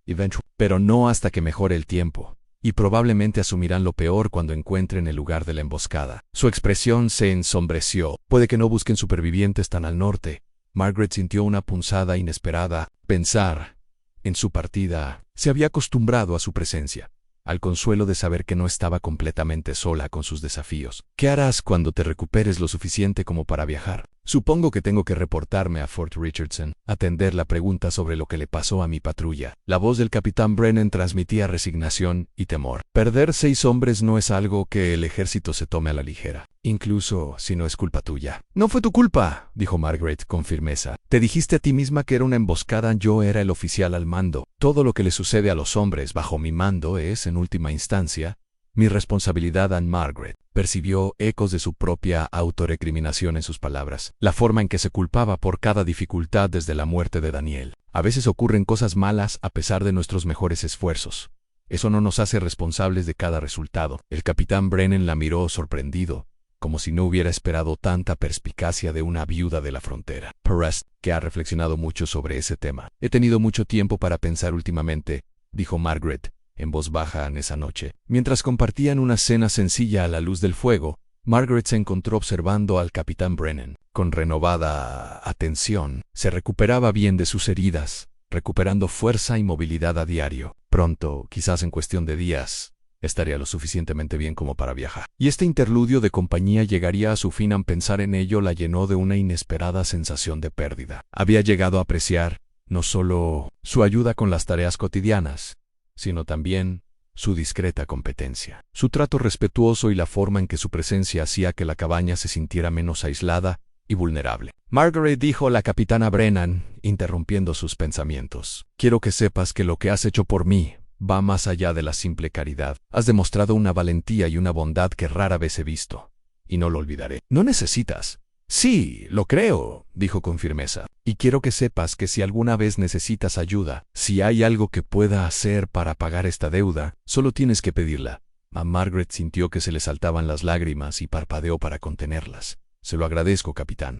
Pero no hasta que mejore el tiempo. Y probablemente asumirán lo peor cuando encuentren el lugar de la emboscada. Su expresión se ensombreció. Puede que no busquen supervivientes tan al norte. Margaret sintió una punzada inesperada. Pensar en su partida. Se había acostumbrado a su presencia, al consuelo de saber que no estaba completamente sola con sus desafíos. ¿Qué harás cuando te recuperes lo suficiente como para viajar? Supongo que tengo que reportarme a Fort Richardson, atender la pregunta sobre lo que le pasó a mi patrulla. La voz del capitán Brennan transmitía resignación y temor. Perder 6 hombres no es algo que el ejército se tome a la ligera, incluso si no es culpa tuya. No fue tu culpa, dijo Margaret con firmeza. Te dijiste a ti misma que era una emboscada. Yo era el oficial al mando. Todo lo que le sucede a los hombres bajo mi mando es, en última instancia, mi responsabilidad. Margaret percibió ecos de su propia autorrecriminación en sus palabras, la forma en que se culpaba por cada dificultad desde la muerte de Daniel. A veces ocurren cosas malas a pesar de nuestros mejores esfuerzos. Eso no nos hace responsables de cada resultado. El capitán Brennan la miró sorprendido, como si no hubiera esperado tanta perspicacia de una viuda de la frontera. Perez, que ha reflexionado mucho sobre ese tema. He tenido mucho tiempo para pensar últimamente, dijo Margaret en voz baja en esa noche. Mientras compartían una cena sencilla a la luz del fuego, Margaret se encontró observando al capitán Brennan. Con renovada atención, se recuperaba bien de sus heridas, recuperando fuerza y movilidad a diario. Pronto, quizás en cuestión de días, estaría lo suficientemente bien como para viajar. Y este interludio de compañía llegaría a su fin. Al pensar en ello la llenó de una inesperada sensación de pérdida. Había llegado a apreciar no solo su ayuda con las tareas cotidianas, sino también su discreta competencia, su trato respetuoso y la forma en que su presencia hacía que la cabaña se sintiera menos aislada y vulnerable. Margaret, dijo la capitana Brennan, interrumpiendo sus pensamientos. Quiero que sepas que lo que has hecho por mí va más allá de la simple caridad. Has demostrado una valentía y una bondad que rara vez he visto, y no lo olvidaré. No necesitas. Sí, lo creo, dijo con firmeza. Y quiero que sepas que si alguna vez necesitas ayuda, si hay algo que pueda hacer para pagar esta deuda, solo tienes que pedirla. A Margaret sintió que se le saltaban las lágrimas y parpadeó para contenerlas. Se lo agradezco, capitán.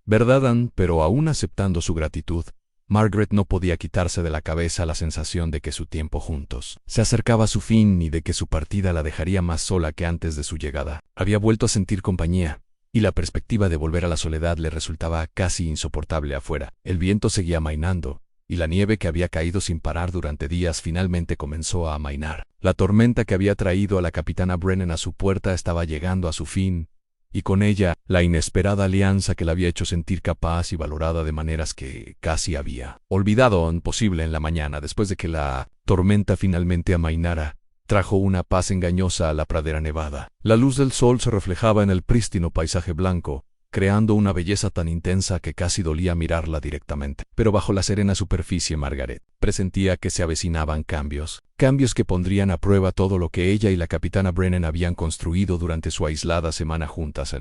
¿Verdad, Anne? Pero aún aceptando su gratitud, Margaret no podía quitarse de la cabeza la sensación de que su tiempo juntos se acercaba a su fin y de que su partida la dejaría más sola que antes de su llegada. Había vuelto a sentir compañía, y la perspectiva de volver a la soledad le resultaba casi insoportable afuera. El viento seguía amainando, y la nieve que había caído sin parar durante días finalmente comenzó a amainar. La tormenta que había traído a la capitana Brennan a su puerta estaba llegando a su fin, y con ella la inesperada alianza que la había hecho sentir capaz y valorada de maneras que casi había olvidado posible en la mañana. Después de que la tormenta finalmente amainara, trajo una paz engañosa a la pradera nevada. La luz del sol se reflejaba en el prístino paisaje blanco, creando una belleza tan intensa que casi dolía mirarla directamente. Pero bajo la serena superficie Margaret presentía que se avecinaban cambios que pondrían a prueba todo lo que ella y la capitana Brennan habían construido durante su aislada semana juntas.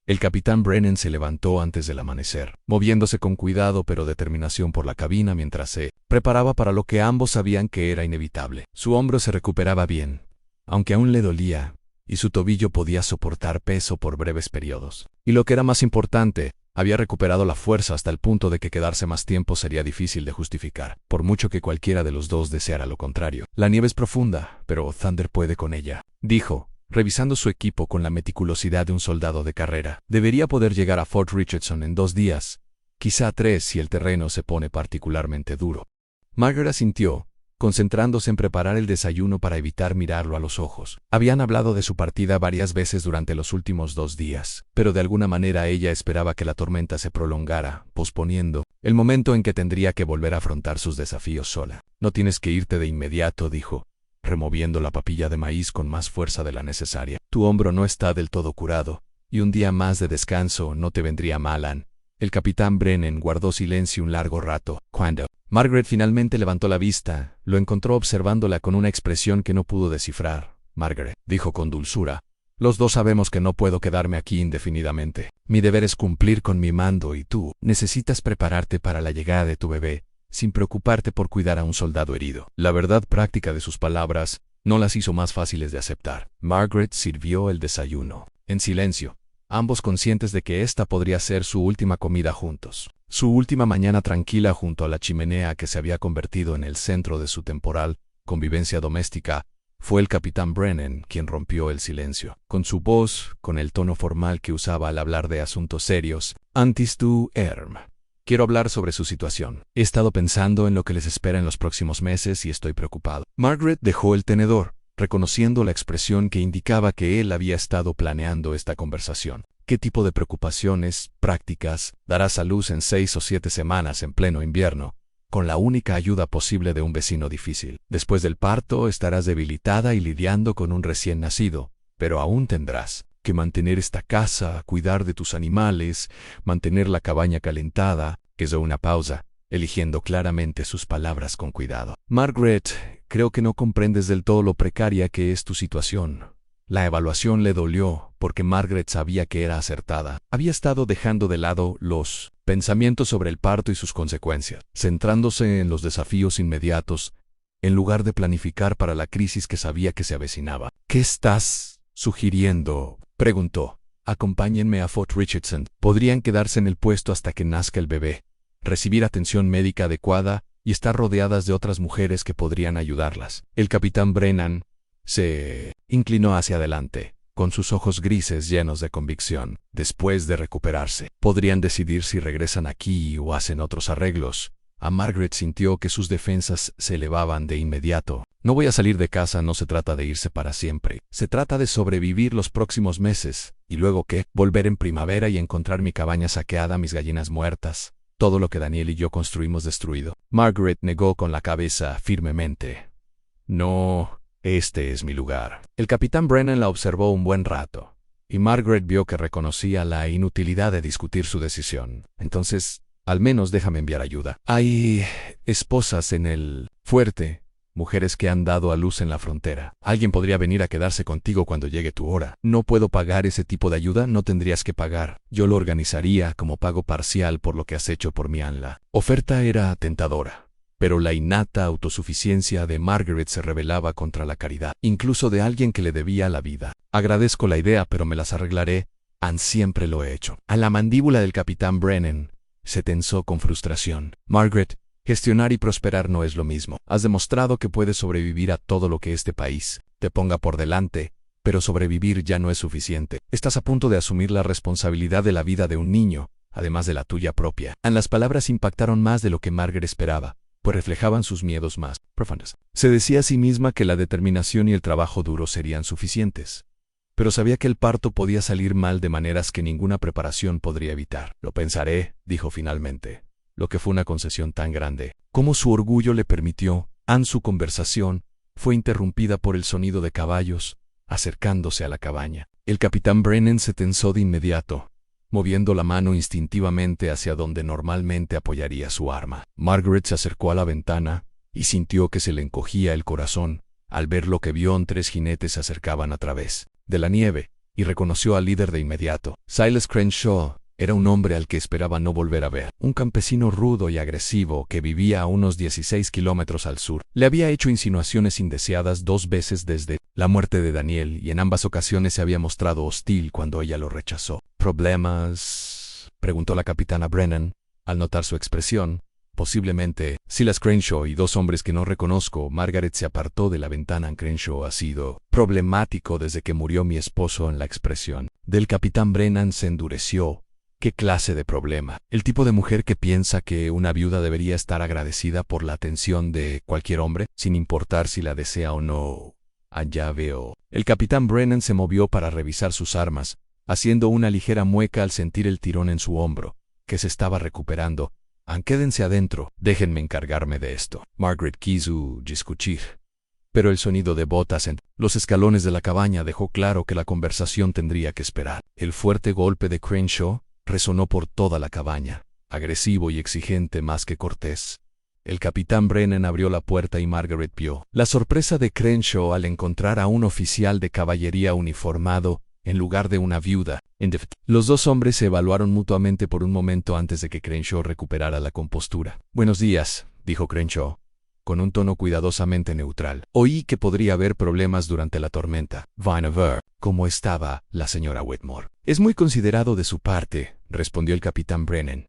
El capitán Brennan se levantó antes del amanecer, moviéndose con cuidado pero determinación por la cabina mientras se preparaba para lo que ambos sabían que era inevitable. Su hombro se recuperaba bien, aunque aún le dolía, y su tobillo podía soportar peso por breves periodos. Y lo que era más importante, había recuperado la fuerza hasta el punto de que quedarse más tiempo sería difícil de justificar, por mucho que cualquiera de los dos deseara lo contrario. La nieve es profunda, pero Thunder puede con ella, dijo, revisando su equipo con la meticulosidad de un soldado de carrera. Debería poder llegar a Fort Richardson en 2 días, quizá 3 si el terreno se pone particularmente duro. Margaret asintió, concentrándose en preparar el desayuno para evitar mirarlo a los ojos. Habían hablado de su partida varias veces durante los últimos 2 días, pero de alguna manera ella esperaba que la tormenta se prolongara, posponiendo el momento en que tendría que volver a afrontar sus desafíos sola. No tienes que irte de inmediato, dijo, removiendo la papilla de maíz con más fuerza de la necesaria. Tu hombro no está del todo curado, y un día más de descanso no te vendría mal, Anne. El capitán Brennan guardó silencio un largo rato. Cuando Margaret finalmente levantó la vista, lo encontró observándola con una expresión que no pudo descifrar. Margaret, dijo con dulzura, los dos sabemos que no puedo quedarme aquí indefinidamente. Mi deber es cumplir con mi mando y tú necesitas prepararte para la llegada de tu bebé, sin preocuparte por cuidar a un soldado herido. La verdad práctica de sus palabras no las hizo más fáciles de aceptar. Margaret sirvió el desayuno, en silencio, ambos conscientes de que esta podría ser su última comida juntos. Su última mañana tranquila junto a la chimenea que se había convertido en el centro de su temporal convivencia doméstica. Fue el capitán Brennan quien rompió el silencio. Con su voz, con el tono formal que usaba al hablar de asuntos serios. Antes tú, Erm. Quiero hablar sobre su situación. He estado pensando en lo que les espera en los próximos meses y estoy preocupado. Margaret dejó el tenedor, reconociendo la expresión que indicaba que él había estado planeando esta conversación. ¿Qué tipo de preocupaciones prácticas darás a luz en 6 o 7 semanas en pleno invierno, con la única ayuda posible de un vecino difícil? Después del parto estarás debilitada y lidiando con un recién nacido, pero aún tendrás que mantener esta casa, cuidar de tus animales, mantener la cabaña calentada. Hizo una pausa, eligiendo claramente sus palabras con cuidado. Margaret, creo que no comprendes del todo lo precaria que es tu situación. La evaluación le dolió, porque Margaret sabía que era acertada. Había estado dejando de lado los pensamientos sobre el parto y sus consecuencias, centrándose en los desafíos inmediatos, en lugar de planificar para la crisis que sabía que se avecinaba. ¿Qué estás sugiriendo?, preguntó. Acompáñenme a Fort Richardson. Podrían quedarse en el puesto hasta que nazca el bebé, recibir atención médica adecuada y estar rodeadas de otras mujeres que podrían ayudarlas. El capitán Brennan se inclinó hacia adelante, con sus ojos grises llenos de convicción. Después de recuperarse, podrían decidir si regresan aquí o hacen otros arreglos, A Margaret sintió que sus defensas se elevaban de inmediato. No voy a salir de casa, no se trata de irse para siempre. Se trata de sobrevivir los próximos meses. ¿Y luego qué? Volver en primavera y encontrar mi cabaña saqueada, mis gallinas muertas. Todo lo que Daniel y yo construimos destruido. Margaret negó con la cabeza firmemente. No, este es mi lugar. El capitán Brennan la observó un buen rato, y Margaret vio que reconocía la inutilidad de discutir su decisión. Entonces, al menos déjame enviar ayuda. Hay esposas en el fuerte, mujeres que han dado a luz en la frontera. Alguien podría venir a quedarse contigo cuando llegue tu hora. No puedo pagar ese tipo de ayuda, no tendrías que pagar. Yo lo organizaría como pago parcial por lo que has hecho por mi Anla. Oferta era tentadora, pero la innata autosuficiencia de Margaret se rebelaba contra la caridad, incluso de alguien que le debía la vida. Agradezco la idea, pero me las arreglaré. Siempre lo he hecho. A la mandíbula del capitán Brennan se tensó con frustración. Margaret, gestionar y prosperar no es lo mismo. Has demostrado que puedes sobrevivir a todo lo que este país te ponga por delante, pero sobrevivir ya no es suficiente. Estás a punto de asumir la responsabilidad de la vida de un niño, además de la tuya propia. Las palabras impactaron más de lo que Margaret esperaba, pues reflejaban sus miedos más profundos. Se decía a sí misma que la determinación y el trabajo duro serían suficientes, pero sabía que el parto podía salir mal de maneras que ninguna preparación podría evitar. Lo pensaré, dijo finalmente, lo que fue una concesión tan grande. Como su orgullo le permitió, su conversación fue interrumpida por el sonido de caballos acercándose a la cabaña. El capitán Brennan se tensó de inmediato, moviendo la mano instintivamente hacia donde normalmente apoyaría su arma. Margaret se acercó a la ventana y sintió que se le encogía el corazón al ver lo que vio. 3 jinetes se acercaban a través de la nieve, y reconoció al líder de inmediato. Silas Crenshaw era un hombre al que esperaba no volver a ver. Un campesino rudo y agresivo que vivía a unos 16 kilómetros al sur. Le había hecho insinuaciones indeseadas 2 veces desde la muerte de Daniel, y en ambas ocasiones se había mostrado hostil cuando ella lo rechazó. ¿Problemas?, preguntó la capitana Brennan, al notar su expresión. Posiblemente. Silas Crenshaw y 2 hombres que no reconozco. Margaret se apartó de la ventana. Crenshaw ha sido problemático desde que murió mi esposo. La expresión del capitán Brennan se endureció. ¿Qué clase de problema? El tipo de mujer que piensa que una viuda debería estar agradecida por la atención de cualquier hombre, sin importar si la desea o no. Allá veo. El capitán Brennan se movió para revisar sus armas, haciendo una ligera mueca al sentir el tirón en su hombro, que se estaba recuperando. Quédense adentro, déjenme encargarme de esto. Margaret quiso discutir, pero el sonido de botas en los escalones de la cabaña dejó claro que la conversación tendría que esperar. El fuerte golpe de Crenshaw resonó por toda la cabaña, agresivo y exigente más que cortés. El capitán Brennan abrió la puerta y Margaret vio la sorpresa de Crenshaw al encontrar a un oficial de caballería uniformado en lugar de una viuda. Los 2 hombres se evaluaron mutuamente por un momento antes de que Crenshaw recuperara la compostura. Buenos días, dijo Crenshaw, con un tono cuidadosamente neutral. Oí que podría haber problemas durante la tormenta. Van a ver cómo estaba la señora Whitmore. Es muy considerado de su parte, respondió el capitán Brennan,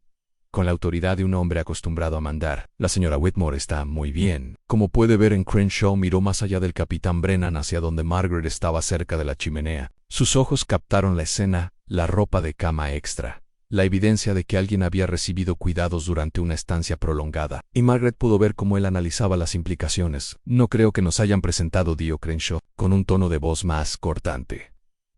con la autoridad de un hombre acostumbrado a mandar. La señora Whitmore está muy bien. Como puede ver, Crenshaw miró más allá del capitán Brennan hacia donde Margaret estaba cerca de la chimenea. Sus ojos captaron la escena, la ropa de cama extra, la evidencia de que alguien había recibido cuidados durante una estancia prolongada, y Margaret pudo ver cómo él analizaba las implicaciones. No creo que nos hayan presentado, dijo Crenshaw, con un tono de voz más cortante.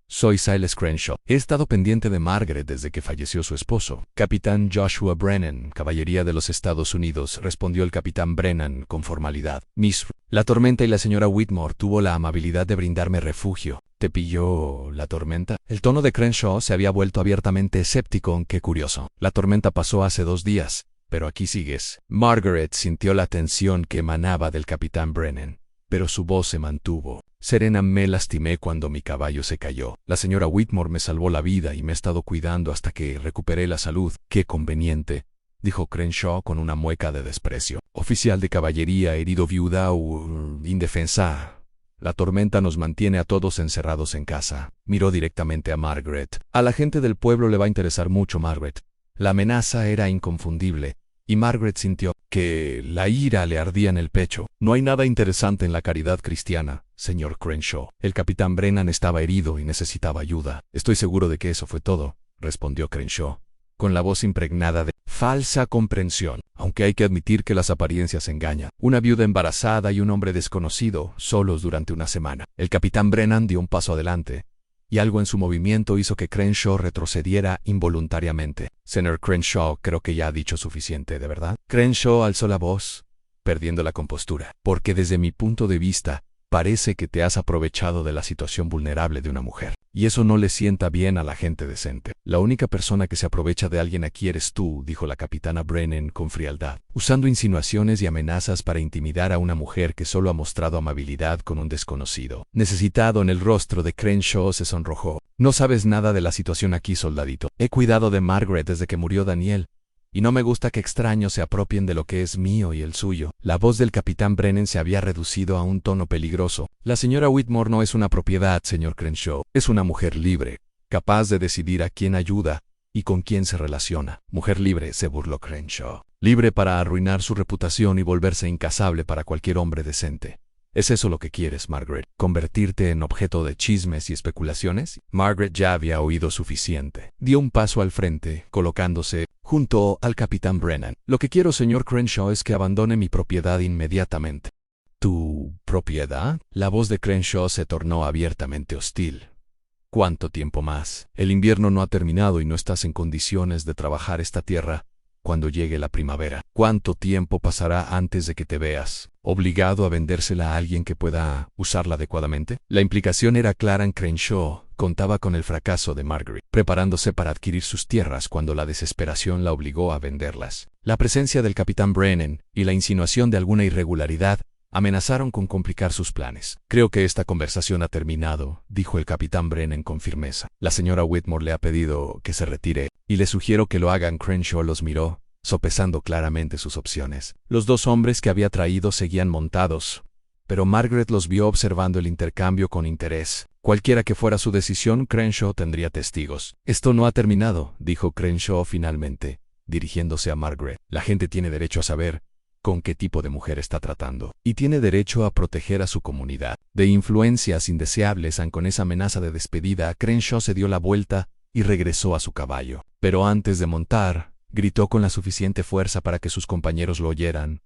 Soy Silas Crenshaw. He estado pendiente de Margaret desde que falleció su esposo. Capitán Joshua Brennan, Caballería de los Estados Unidos, respondió el capitán Brennan con formalidad. Miss, la tormenta y la señora Whitmore tuvo la amabilidad de brindarme refugio. ¿Te pilló la tormenta? El tono de Crenshaw se había vuelto abiertamente escéptico. Qué curioso. La tormenta pasó hace 2 días, pero aquí sigues. Margaret sintió la tensión que emanaba del capitán Brennan, pero su voz se mantuvo. Serena, me lastimé cuando mi caballo se cayó. La señora Whitmore me salvó la vida y me ha estado cuidando hasta que recuperé la salud. Qué conveniente, dijo Crenshaw con una mueca de desprecio. Oficial de caballería herido, viuda o indefensa. La tormenta nos mantiene a todos encerrados en casa. Miró directamente a Margaret. A la gente del pueblo le va a interesar mucho, Margaret. La amenaza era inconfundible, y Margaret sintió que la ira le ardía en el pecho. No hay nada interesante en la caridad cristiana, señor Crenshaw. El capitán Brennan estaba herido y necesitaba ayuda. Estoy seguro de que eso fue todo, respondió Crenshaw, con la voz impregnada de falsa comprensión. Aunque hay que admitir que las apariencias engañan. Una viuda embarazada y un hombre desconocido, solos durante una semana. El capitán Brennan dio un paso adelante, y algo en su movimiento hizo que Crenshaw retrocediera involuntariamente. Señor Crenshaw, creo que ya ha dicho suficiente, ¿de verdad? Crenshaw alzó la voz, perdiendo la compostura. Porque desde mi punto de vista, parece que te has aprovechado de la situación vulnerable de una mujer. Y eso no le sienta bien a la gente decente. La única persona que se aprovecha de alguien aquí eres tú, dijo la capitana Brennan con frialdad, usando insinuaciones y amenazas para intimidar a una mujer que solo ha mostrado amabilidad con un desconocido. Necesitado en el rostro de Crenshaw se sonrojó. No sabes nada de la situación aquí, soldadito. He cuidado de Margaret desde que murió Daniel, y no me gusta que extraños se apropien de lo que es mío y el suyo. La voz del capitán Brennan se había reducido a un tono peligroso. La señora Whitmore no es una propiedad, señor Crenshaw. Es una mujer libre, capaz de decidir a quién ayuda y con quién se relaciona. Mujer libre, se burló Crenshaw. Libre para arruinar su reputación y volverse incasable para cualquier hombre decente. ¿Es eso lo que quieres, Margaret? ¿Convertirte en objeto de chismes y especulaciones? Margaret ya había oído suficiente. Dio un paso al frente, colocándose junto al capitán Brennan. Lo que quiero, señor Crenshaw, es que abandone mi propiedad inmediatamente. ¿Tu propiedad? La voz de Crenshaw se tornó abiertamente hostil. ¿Cuánto tiempo más? El invierno no ha terminado y no estás en condiciones de trabajar esta tierra cuando llegue la primavera. ¿Cuánto tiempo pasará antes de que te veas obligado a vendérsela a alguien que pueda usarla adecuadamente? La implicación era clara en Crenshaw. Contaba con el fracaso de Margaret, preparándose para adquirir sus tierras cuando la desesperación la obligó a venderlas. La presencia del capitán Brennan y la insinuación de alguna irregularidad amenazaron con complicar sus planes. Creo que esta conversación ha terminado, dijo el capitán Brennan con firmeza. La señora Whitmore le ha pedido que se retire, y le sugiero que lo hagan. Crenshaw los miró, sopesando claramente sus opciones. Los dos hombres que había traído seguían montados, pero Margaret los vio observando el intercambio con interés. Cualquiera que fuera su decisión, Crenshaw tendría testigos. Esto no ha terminado, dijo Crenshaw finalmente, dirigiéndose a Margaret. La gente tiene derecho a saber con qué tipo de mujer está tratando, y tiene derecho a proteger a su comunidad de influencias indeseables. Con esa amenaza de despedida, Crenshaw se dio la vuelta y regresó a su caballo. Pero antes de montar, gritó con la suficiente fuerza para que sus compañeros lo oyeran: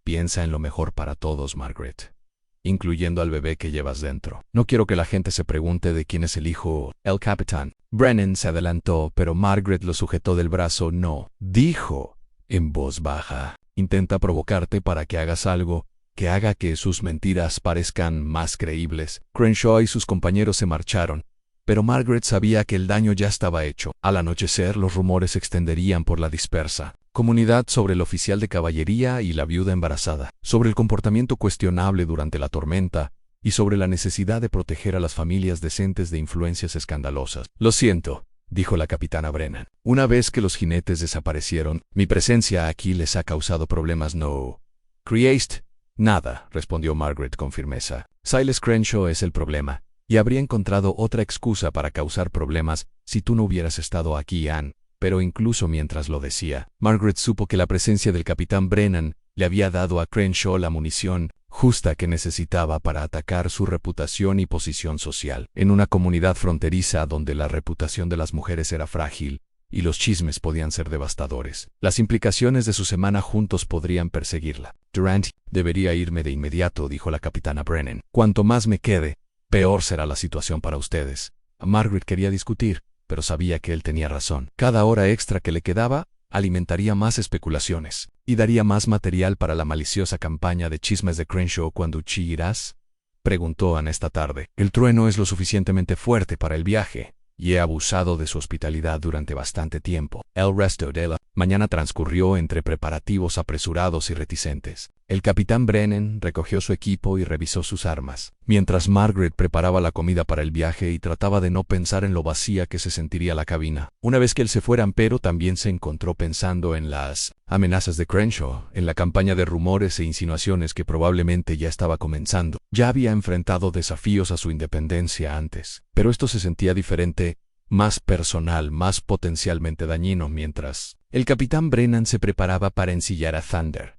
piensa en lo mejor para todos, Margaret, incluyendo al bebé que llevas dentro. No quiero que la gente se pregunte de quién es el hijo. El capitán Brennan se adelantó, pero Margaret lo sujetó del brazo. No, dijo en voz baja. Intenta provocarte para que hagas algo que haga que sus mentiras parezcan más creíbles. Crenshaw y sus compañeros se marcharon, pero Margaret sabía que el daño ya estaba hecho. Al anochecer, los rumores se extenderían por la dispersa comunidad sobre el oficial de caballería y la viuda embarazada, sobre el comportamiento cuestionable durante la tormenta y sobre la necesidad de proteger a las familias decentes de influencias escandalosas. Lo siento, dijo la capitana Brennan. Una vez que los jinetes desaparecieron, mi presencia aquí les ha causado problemas. No creéis nada, respondió Margaret con firmeza. Silas Crenshaw es el problema, y habría encontrado otra excusa para causar problemas si tú no hubieras estado aquí, Anne. Pero incluso mientras lo decía, Margaret supo que la presencia del capitán Brennan le había dado a Crenshaw la munición justa que necesitaba para atacar su reputación y posición social. En una comunidad fronteriza donde la reputación de las mujeres era frágil y los chismes podían ser devastadores, las implicaciones de su semana juntos podrían perseguirla. Durant, debería irme de inmediato, dijo la capitana Brennan. Cuanto más me quede, peor será la situación para ustedes. Margaret quería discutir, pero sabía que él tenía razón. Cada hora extra que le quedaba alimentaría más especulaciones y daría más material para la maliciosa campaña de chismes de Crenshaw. ¿Cuándo irás?, preguntó Anne esta tarde. El trueno es lo suficientemente fuerte para el viaje, y he abusado de su hospitalidad durante bastante tiempo. El resto de la mañana transcurrió entre preparativos apresurados y reticentes. El capitán Brennan recogió su equipo y revisó sus armas, mientras Margaret preparaba la comida para el viaje y trataba de no pensar en lo vacía que se sentiría la cabina una vez que él se fuera. Pero también se encontró pensando en las amenazas de Crenshaw, en la campaña de rumores e insinuaciones que probablemente ya estaba comenzando. Ya había enfrentado desafíos a su independencia antes, pero esto se sentía diferente, más personal, más potencialmente dañino. Mientras el capitán Brennan se preparaba para ensillar a Thunder,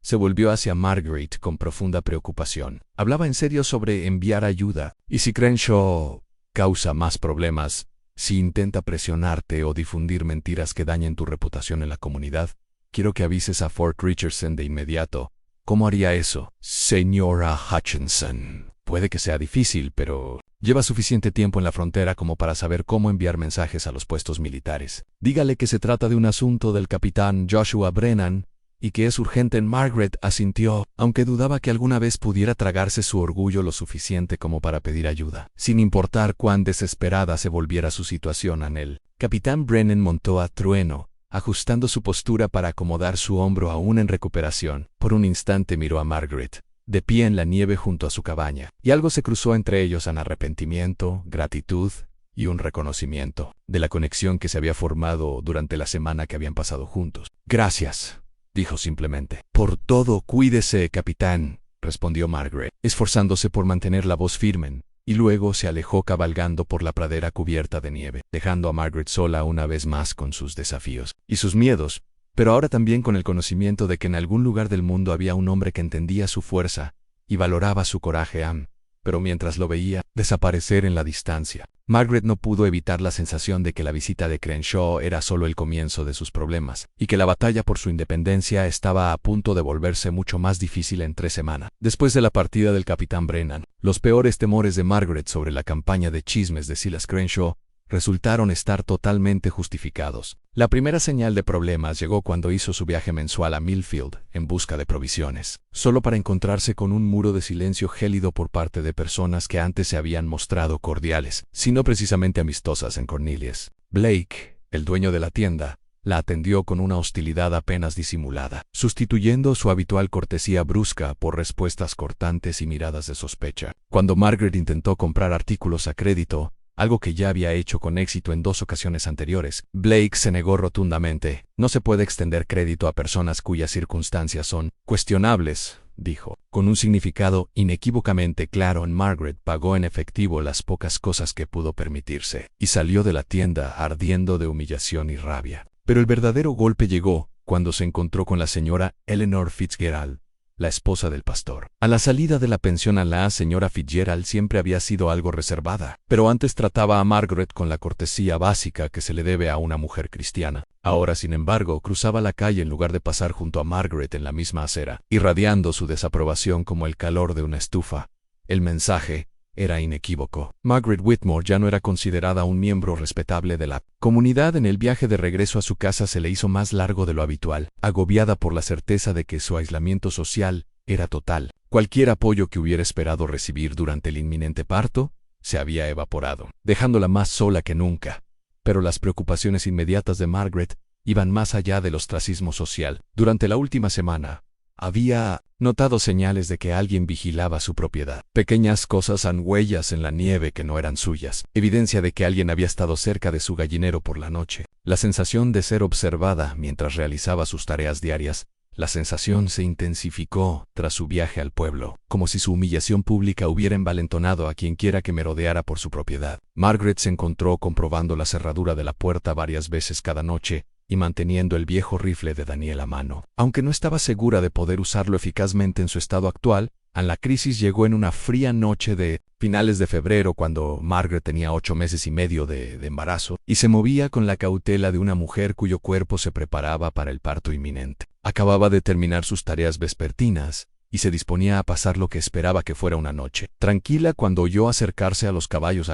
se volvió hacia Margaret con profunda preocupación. Hablaba en serio sobre enviar ayuda. ¿Y si Crenshaw causa más problemas? ¿Si intenta presionarte o difundir mentiras que dañen tu reputación en la comunidad? Quiero que avises a Fort Richardson de inmediato. ¿Cómo haría eso? Señora Hutchinson. Puede que sea difícil, pero lleva suficiente tiempo en la frontera como para saber cómo enviar mensajes a los puestos militares. Dígale que se trata de un asunto del capitán Joshua Brennan y que es urgente. Margaret asintió, aunque dudaba que alguna vez pudiera tragarse su orgullo lo suficiente como para pedir ayuda, sin importar cuán desesperada se volviera su situación. El capitán Brennan montó a trueno, ajustando su postura para acomodar su hombro aún en recuperación. Por un instante miró a Margaret, de pie en la nieve junto a su cabaña, y algo se cruzó entre ellos en arrepentimiento, gratitud y un reconocimiento de la conexión que se había formado durante la semana que habían pasado juntos. Gracias, dijo simplemente. Por todo, cuídese, capitán, respondió Margaret, esforzándose por mantener la voz firme, y luego se alejó cabalgando por la pradera cubierta de nieve, dejando a Margaret sola una vez más con sus desafíos y sus miedos, pero ahora también con el conocimiento de que en algún lugar del mundo había un hombre que entendía su fuerza y valoraba su coraje. Pero mientras lo veía desaparecer en la distancia, Margaret no pudo evitar la sensación de que la visita de Crenshaw era solo el comienzo de sus problemas, y que la batalla por su independencia estaba a punto de volverse mucho más difícil en 3 semanas. Después de la partida del capitán Brennan, los peores temores de Margaret sobre la campaña de chismes de Silas Crenshaw resultaron estar totalmente justificados. La primera señal de problemas llegó cuando hizo su viaje mensual a Millfield en busca de provisiones, solo para encontrarse con un muro de silencio gélido por parte de personas que antes se habían mostrado cordiales, si no precisamente amistosas en Cornelius. Blake, el dueño de la tienda, la atendió con una hostilidad apenas disimulada, sustituyendo su habitual cortesía brusca por respuestas cortantes y miradas de sospecha. Cuando Margaret intentó comprar artículos a crédito, algo que ya había hecho con éxito en 2 ocasiones anteriores, Blake se negó rotundamente. No se puede extender crédito a personas cuyas circunstancias son cuestionables, dijo, con un significado inequívocamente claro. Margaret pagó en efectivo las pocas cosas que pudo permitirse, y salió de la tienda ardiendo de humillación y rabia. Pero el verdadero golpe llegó cuando se encontró con la señora Eleanor Fitzgerald, la esposa del pastor. A la salida de la pensión, la señora Fitzgerald siempre había sido algo reservada, pero antes trataba a Margaret con la cortesía básica que se le debe a una mujer cristiana. Ahora, sin embargo, cruzaba la calle en lugar de pasar junto a Margaret en la misma acera, irradiando su desaprobación como el calor de una estufa. El mensaje era inequívoco. Margaret Whitmore ya no era considerada un miembro respetable de la comunidad. En el viaje de regreso a su casa se le hizo más largo de lo habitual, agobiada por la certeza de que su aislamiento social era total. Cualquier apoyo que hubiera esperado recibir durante el inminente parto se había evaporado, dejándola más sola que nunca. Pero las preocupaciones inmediatas de Margaret iban más allá del ostracismo social. Durante la última semana, había notado señales de que alguien vigilaba su propiedad. Pequeñas cosas, huellas en la nieve que no eran suyas, evidencia de que alguien había estado cerca de su gallinero por la noche. La sensación de ser observada mientras realizaba sus tareas diarias, la sensación se intensificó tras su viaje al pueblo, como si su humillación pública hubiera envalentonado a quienquiera que merodeara por su propiedad. Margaret se encontró comprobando la cerradura de la puerta varias veces cada noche, y manteniendo el viejo rifle de Daniel a mano. Aunque no estaba segura de poder usarlo eficazmente en su estado actual, la crisis llegó en una fría noche de finales de febrero, cuando Margaret tenía 8 meses y medio de embarazo, y se movía con la cautela de una mujer cuyo cuerpo se preparaba para el parto inminente. Acababa de terminar sus tareas vespertinas, y se disponía a pasar lo que esperaba que fuera una noche tranquila cuando oyó acercarse a los caballos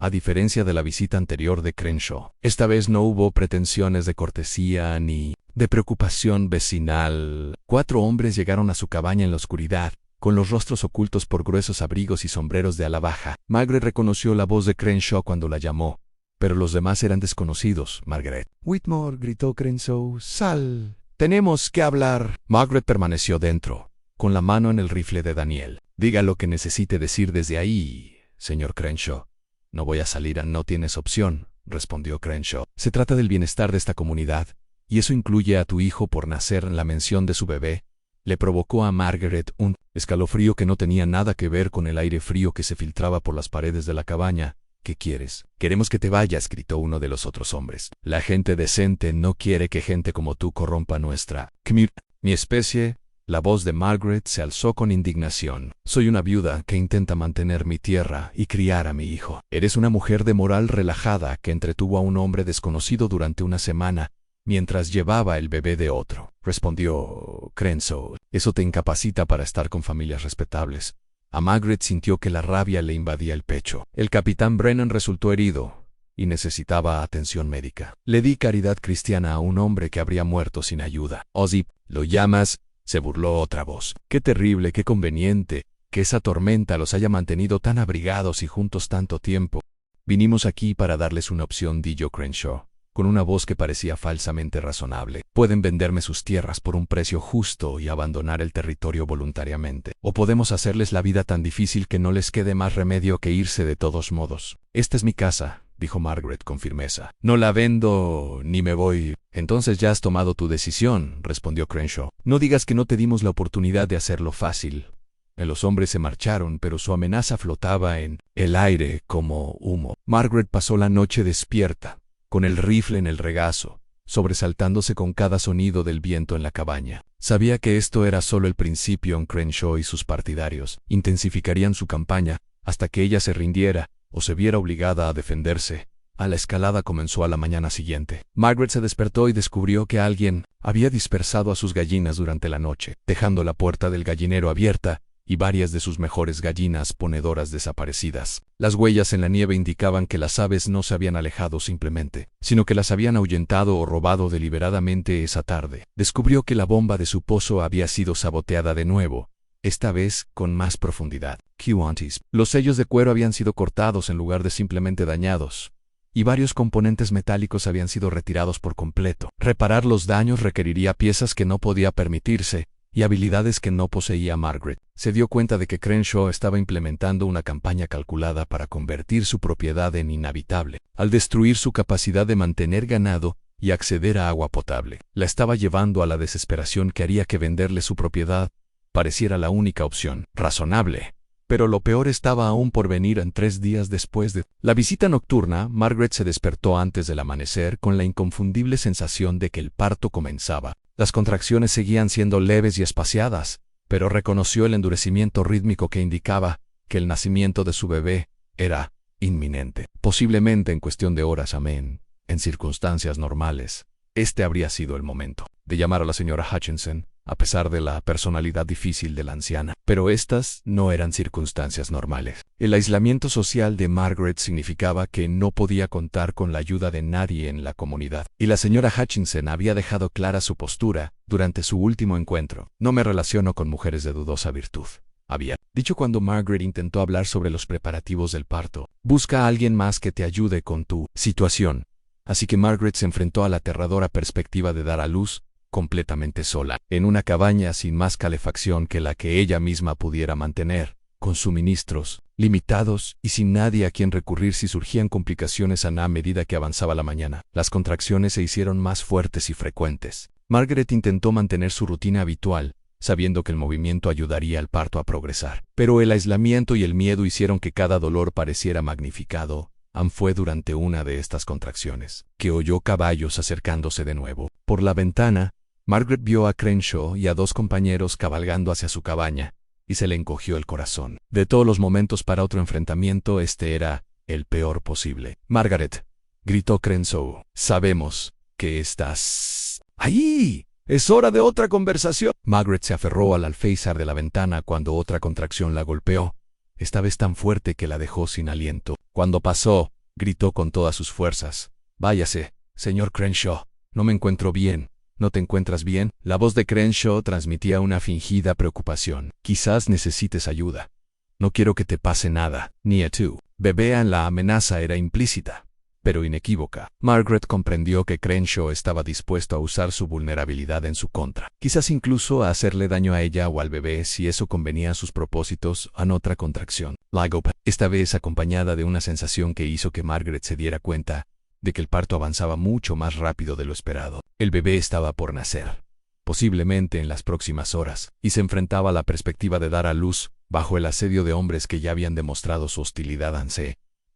a diferencia de la visita anterior de Crenshaw. Esta vez no hubo pretensiones de cortesía ni de preocupación vecinal. 4 hombres llegaron a su cabaña en la oscuridad, con los rostros ocultos por gruesos abrigos y sombreros de ala baja. Margaret reconoció la voz de Crenshaw cuando la llamó, pero los demás eran desconocidos. Margaret. Whitmore, gritó Crenshaw, sal. Tenemos que hablar. Margaret permaneció dentro, con la mano en el rifle de Daniel. Diga lo que necesite decir desde ahí, señor Crenshaw. No voy a salir. No tienes opción, respondió Crenshaw. Se trata del bienestar de esta comunidad, y eso incluye a tu hijo por nacer. La mención de su bebé le provocó a Margaret un escalofrío que no tenía nada que ver con el aire frío que se filtraba por las paredes de la cabaña. ¿Qué quieres? Queremos que te vayas, gritó uno de los otros hombres. La gente decente no quiere que gente como tú corrompa nuestra mi especie. La voz de Margaret se alzó con indignación. Soy una viuda que intenta mantener mi tierra y criar a mi hijo. Eres una mujer de moral relajada que entretuvo a un hombre desconocido durante una semana mientras llevaba el bebé de otro, respondió Crenshaw. Eso te incapacita para estar con familias respetables. A Margaret sintió que la rabia le invadía el pecho. El capitán Brennan resultó herido y necesitaba atención médica. Le di caridad cristiana a un hombre que habría muerto sin ayuda. Ozzy, ¿lo llamas? Se burló otra voz. Qué terrible, qué conveniente que esa tormenta los haya mantenido tan abrigados y juntos tanto tiempo. Vinimos aquí para darles una opción, dijo Crenshaw, con una voz que parecía falsamente razonable. Pueden venderme sus tierras por un precio justo y abandonar el territorio voluntariamente. O podemos hacerles la vida tan difícil que no les quede más remedio que irse de todos modos. Esta es mi casa, dijo Margaret con firmeza. No la vendo ni me voy. Entonces ya has tomado tu decisión, respondió Crenshaw. No digas que no te dimos la oportunidad de hacerlo fácil. Los hombres se marcharon, pero su amenaza flotaba en el aire como humo. Margaret pasó la noche despierta, con el rifle en el regazo, sobresaltándose con cada sonido del viento en la cabaña. Sabía que esto era solo el principio. Crenshaw y sus partidarios intensificarían su campaña hasta que ella se rindiera o se viera obligada a defenderse. La escalada comenzó a la mañana siguiente. Margaret se despertó y descubrió que alguien había dispersado a sus gallinas durante la noche, dejando la puerta del gallinero abierta y varias de sus mejores gallinas ponedoras desaparecidas. Las huellas en la nieve indicaban que las aves no se habían alejado simplemente, sino que las habían ahuyentado o robado deliberadamente esa tarde. Descubrió que la bomba de su pozo había sido saboteada de nuevo, esta vez con más profundidad. Los sellos de cuero habían sido cortados en lugar de simplemente dañados, y varios componentes metálicos habían sido retirados por completo. Reparar los daños requeriría piezas que no podía permitirse, y habilidades que no poseía Margaret. Se dio cuenta de que Crenshaw estaba implementando una campaña calculada para convertir su propiedad en inhabitable, al destruir su capacidad de mantener ganado y acceder a agua potable. La estaba llevando a la desesperación que haría que venderle su propiedad pareciera la única opción razonable. Pero lo peor estaba aún por venir. En 3 días después de la visita nocturna, Margaret se despertó antes del amanecer con la inconfundible sensación de que el parto comenzaba. Las contracciones seguían siendo leves y espaciadas, pero reconoció el endurecimiento rítmico que indicaba que el nacimiento de su bebé era inminente. Posiblemente en cuestión de horas. En circunstancias normales, este habría sido el momento de llamar a la señora Hutchinson, a pesar de la personalidad difícil de la anciana. Pero estas no eran circunstancias normales. El aislamiento social de Margaret significaba que no podía contar con la ayuda de nadie en la comunidad, y la señora Hutchinson había dejado clara su postura durante su último encuentro. No me relaciono con mujeres de dudosa virtud, había dicho cuando Margaret intentó hablar sobre los preparativos del parto. Busca a alguien más que te ayude con tu situación. Así que Margaret se enfrentó a la aterradora perspectiva de dar a luz completamente sola, en una cabaña sin más calefacción que la que ella misma pudiera mantener, con suministros limitados y sin nadie a quien recurrir si surgían complicaciones. A medida que avanzaba la mañana, las contracciones se hicieron más fuertes y frecuentes. Margaret intentó mantener su rutina habitual, sabiendo que el movimiento ayudaría al parto a progresar. Pero el aislamiento y el miedo hicieron que cada dolor pareciera magnificado. Fue durante una de estas contracciones que oyó caballos acercándose de nuevo. Por la ventana, Margaret vio a Crenshaw y a 2 compañeros cabalgando hacia su cabaña, y se le encogió el corazón. De todos los momentos para otro enfrentamiento, este era el peor posible. «Margaret», gritó Crenshaw, «sabemos que estás ahí. Es hora de otra conversación». Margaret se aferró al alféizar de la ventana cuando otra contracción la golpeó, esta vez tan fuerte que la dejó sin aliento. Cuando pasó, gritó con todas sus fuerzas: «Váyase, señor Crenshaw, no me encuentro bien». «¿No te encuentras bien?». La voz de Crenshaw transmitía una fingida preocupación. «Quizás necesites ayuda. No quiero que te pase nada, ni a tú». Bebé. La amenaza era implícita, pero inequívoca. Margaret comprendió que Crenshaw estaba dispuesto a usar su vulnerabilidad en su contra, quizás incluso a hacerle daño a ella o al bebé si eso convenía a sus propósitos. Otra contracción, esta vez acompañada de una sensación que hizo que Margaret se diera cuenta de que el parto avanzaba mucho más rápido de lo esperado. El bebé estaba por nacer, posiblemente en las próximas horas, y se enfrentaba a la perspectiva de dar a luz bajo el asedio de hombres que ya habían demostrado su hostilidad.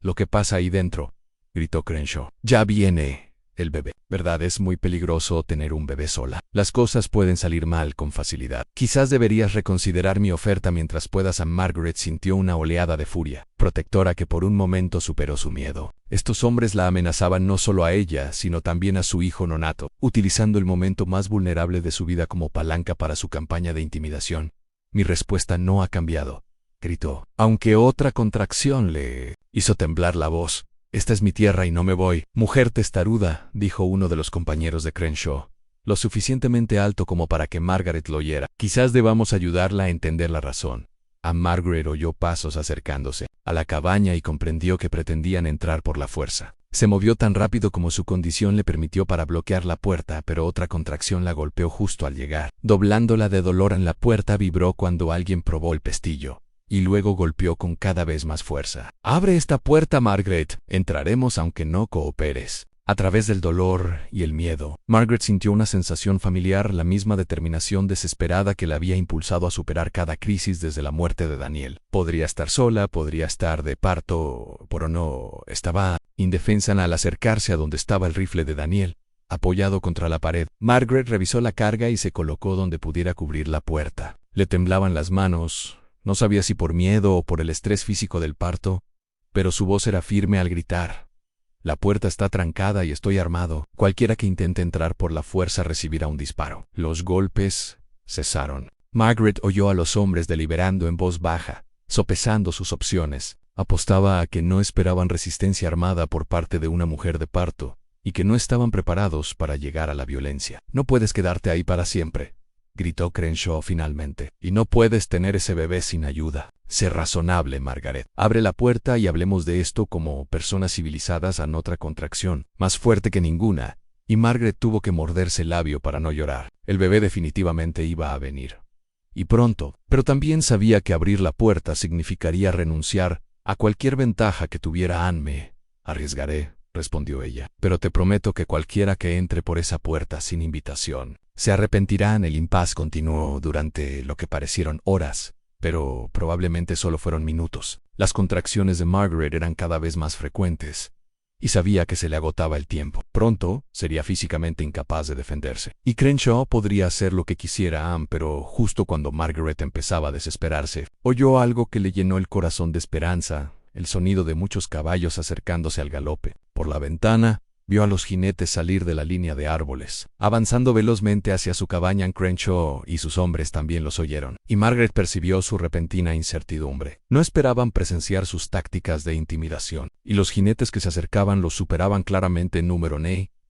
«Lo que pasa ahí dentro», gritó Crenshaw. «Ya viene», El bebé. ¿Verdad? Es muy peligroso tener un bebé sola. Las cosas pueden salir mal con facilidad. Quizás deberías reconsiderar mi oferta mientras puedas. Margaret sintió una oleada de furia protectora que por un momento superó su miedo. Estos hombres la amenazaban no solo a ella, sino también a su hijo nonato, utilizando el momento más vulnerable de su vida como palanca para su campaña de intimidación. Mi respuesta no ha cambiado, gritó, aunque otra contracción le hizo temblar la voz. Esta es mi tierra y no me voy. Mujer testaruda, dijo uno de los compañeros de Crenshaw, lo suficientemente alto como para que Margaret lo oyera. Quizás debamos ayudarla a entender la razón. Margaret oyó pasos acercándose a la cabaña y comprendió que pretendían entrar por la fuerza. Se movió tan rápido como su condición le permitió para bloquear la puerta, pero otra contracción la golpeó justo al llegar. Doblándola de dolor en la puerta vibró cuando alguien probó el pestillo, y luego golpeó con cada vez más fuerza. «Abre esta puerta, Margaret. Entraremos aunque no cooperes». A través del dolor y el miedo, Margaret sintió una sensación familiar, la misma determinación desesperada que la había impulsado a superar cada crisis desde la muerte de Daniel. Podría estar sola, podría estar de parto, pero no, estaba indefensa al acercarse a donde estaba el rifle de Daniel, apoyado contra la pared. Margaret revisó la carga y se colocó donde pudiera cubrir la puerta. Le temblaban las manos, no sabía si por miedo o por el estrés físico del parto, pero su voz era firme al gritar. La puerta está trancada y estoy armado. Cualquiera que intente entrar por la fuerza recibirá un disparo. Los golpes cesaron. Margaret oyó a los hombres deliberando en voz baja, sopesando sus opciones. Apostaba a que no esperaban resistencia armada por parte de una mujer de parto, y que no estaban preparados para llegar a la violencia. «No puedes quedarte ahí para siempre», gritó Crenshaw finalmente. «Y no puedes tener ese bebé sin ayuda. Sé razonable, Margaret. Abre la puerta y hablemos de esto como personas civilizadas». A otra contracción, más fuerte que ninguna, y Margaret tuvo que morderse el labio para no llorar. El bebé definitivamente iba a venir. Y pronto, pero también sabía que abrir la puerta significaría renunciar a cualquier ventaja que tuviera Anne. «Me arriesgaré», respondió ella, «pero te prometo que cualquiera que entre por esa puerta sin invitación se arrepentirán». El impas continuó durante lo que parecieron horas, pero probablemente solo fueron minutos. Las contracciones de Margaret eran cada vez más frecuentes, y sabía que se le agotaba el tiempo. Pronto sería físicamente incapaz de defenderse. Y Crenshaw podría hacer lo que quisiera Anne, pero justo cuando Margaret empezaba a desesperarse, oyó algo que le llenó el corazón de esperanza, el sonido de muchos caballos acercándose al galope. Por la ventana, vio a los jinetes salir de la línea de árboles, avanzando velozmente hacia su cabaña. Crenshaw y sus hombres también los oyeron, y Margaret percibió su repentina incertidumbre. No esperaban presenciar sus tácticas de intimidación, y los jinetes que se acercaban los superaban claramente en número.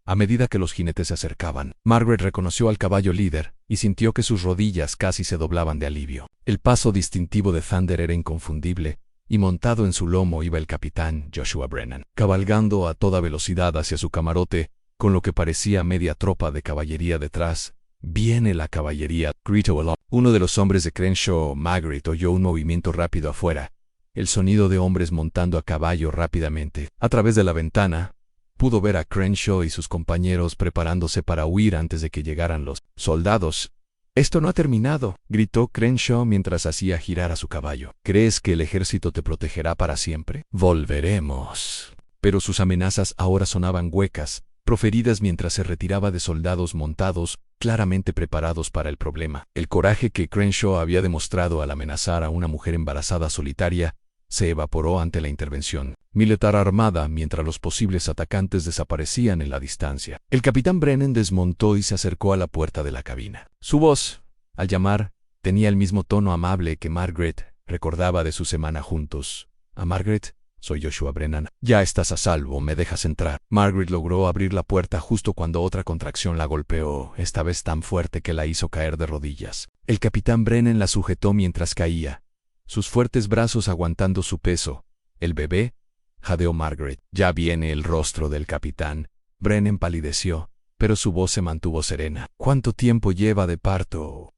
A medida que los jinetes se acercaban, Margaret reconoció al caballo líder, y sintió que sus rodillas casi se doblaban de alivio. El paso distintivo de Thunder era inconfundible, y montado en su lomo iba el capitán Joshua Brennan, cabalgando a toda velocidad hacia su camarote, con lo que parecía media tropa de caballería detrás. «Viene la caballería», gritó uno de los hombres de Crenshaw. Margaret oyó un movimiento rápido afuera, el sonido de hombres montando a caballo rápidamente. A través de la ventana, pudo ver a Crenshaw y sus compañeros preparándose para huir antes de que llegaran los soldados. «Esto no ha terminado», gritó Crenshaw mientras hacía girar a su caballo. «¿Crees que el ejército te protegerá para siempre? Volveremos». Pero sus amenazas ahora sonaban huecas, proferidas mientras se retiraba de soldados montados, claramente preparados para el problema. El coraje que Crenshaw había demostrado al amenazar a una mujer embarazada solitaria se evaporó ante la intervención militar armada mientras los posibles atacantes desaparecían en la distancia. El capitán Brennan desmontó y se acercó a la puerta de la cabina. Su voz, al llamar, tenía el mismo tono amable que Margaret recordaba de su semana juntos. «A Margaret, soy Joshua Brennan. Ya estás a salvo, ¿me dejas entrar?» Margaret logró abrir la puerta justo cuando otra contracción la golpeó, esta vez tan fuerte que la hizo caer de rodillas. El capitán Brennan la sujetó mientras caía, sus fuertes brazos aguantando su peso. «¿El bebé?», jadeó Margaret. «Ya viene». El rostro del capitán Brennan palideció, pero su voz se mantuvo serena. «¿Cuánto tiempo lleva de parto?»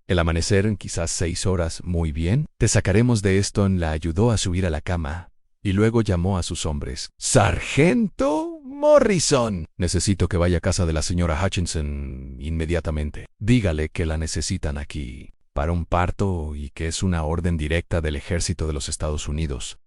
«El amanecer, quizás 6 horas». «Muy bien. Te sacaremos de esto». La ayudó a subir a la cama, y luego llamó a sus hombres. «Sargento Morrison, necesito que vaya a casa de la señora Hutchinson inmediatamente. Dígale que la necesitan aquí para un parto y que es una orden directa del ejército de los Estados Unidos».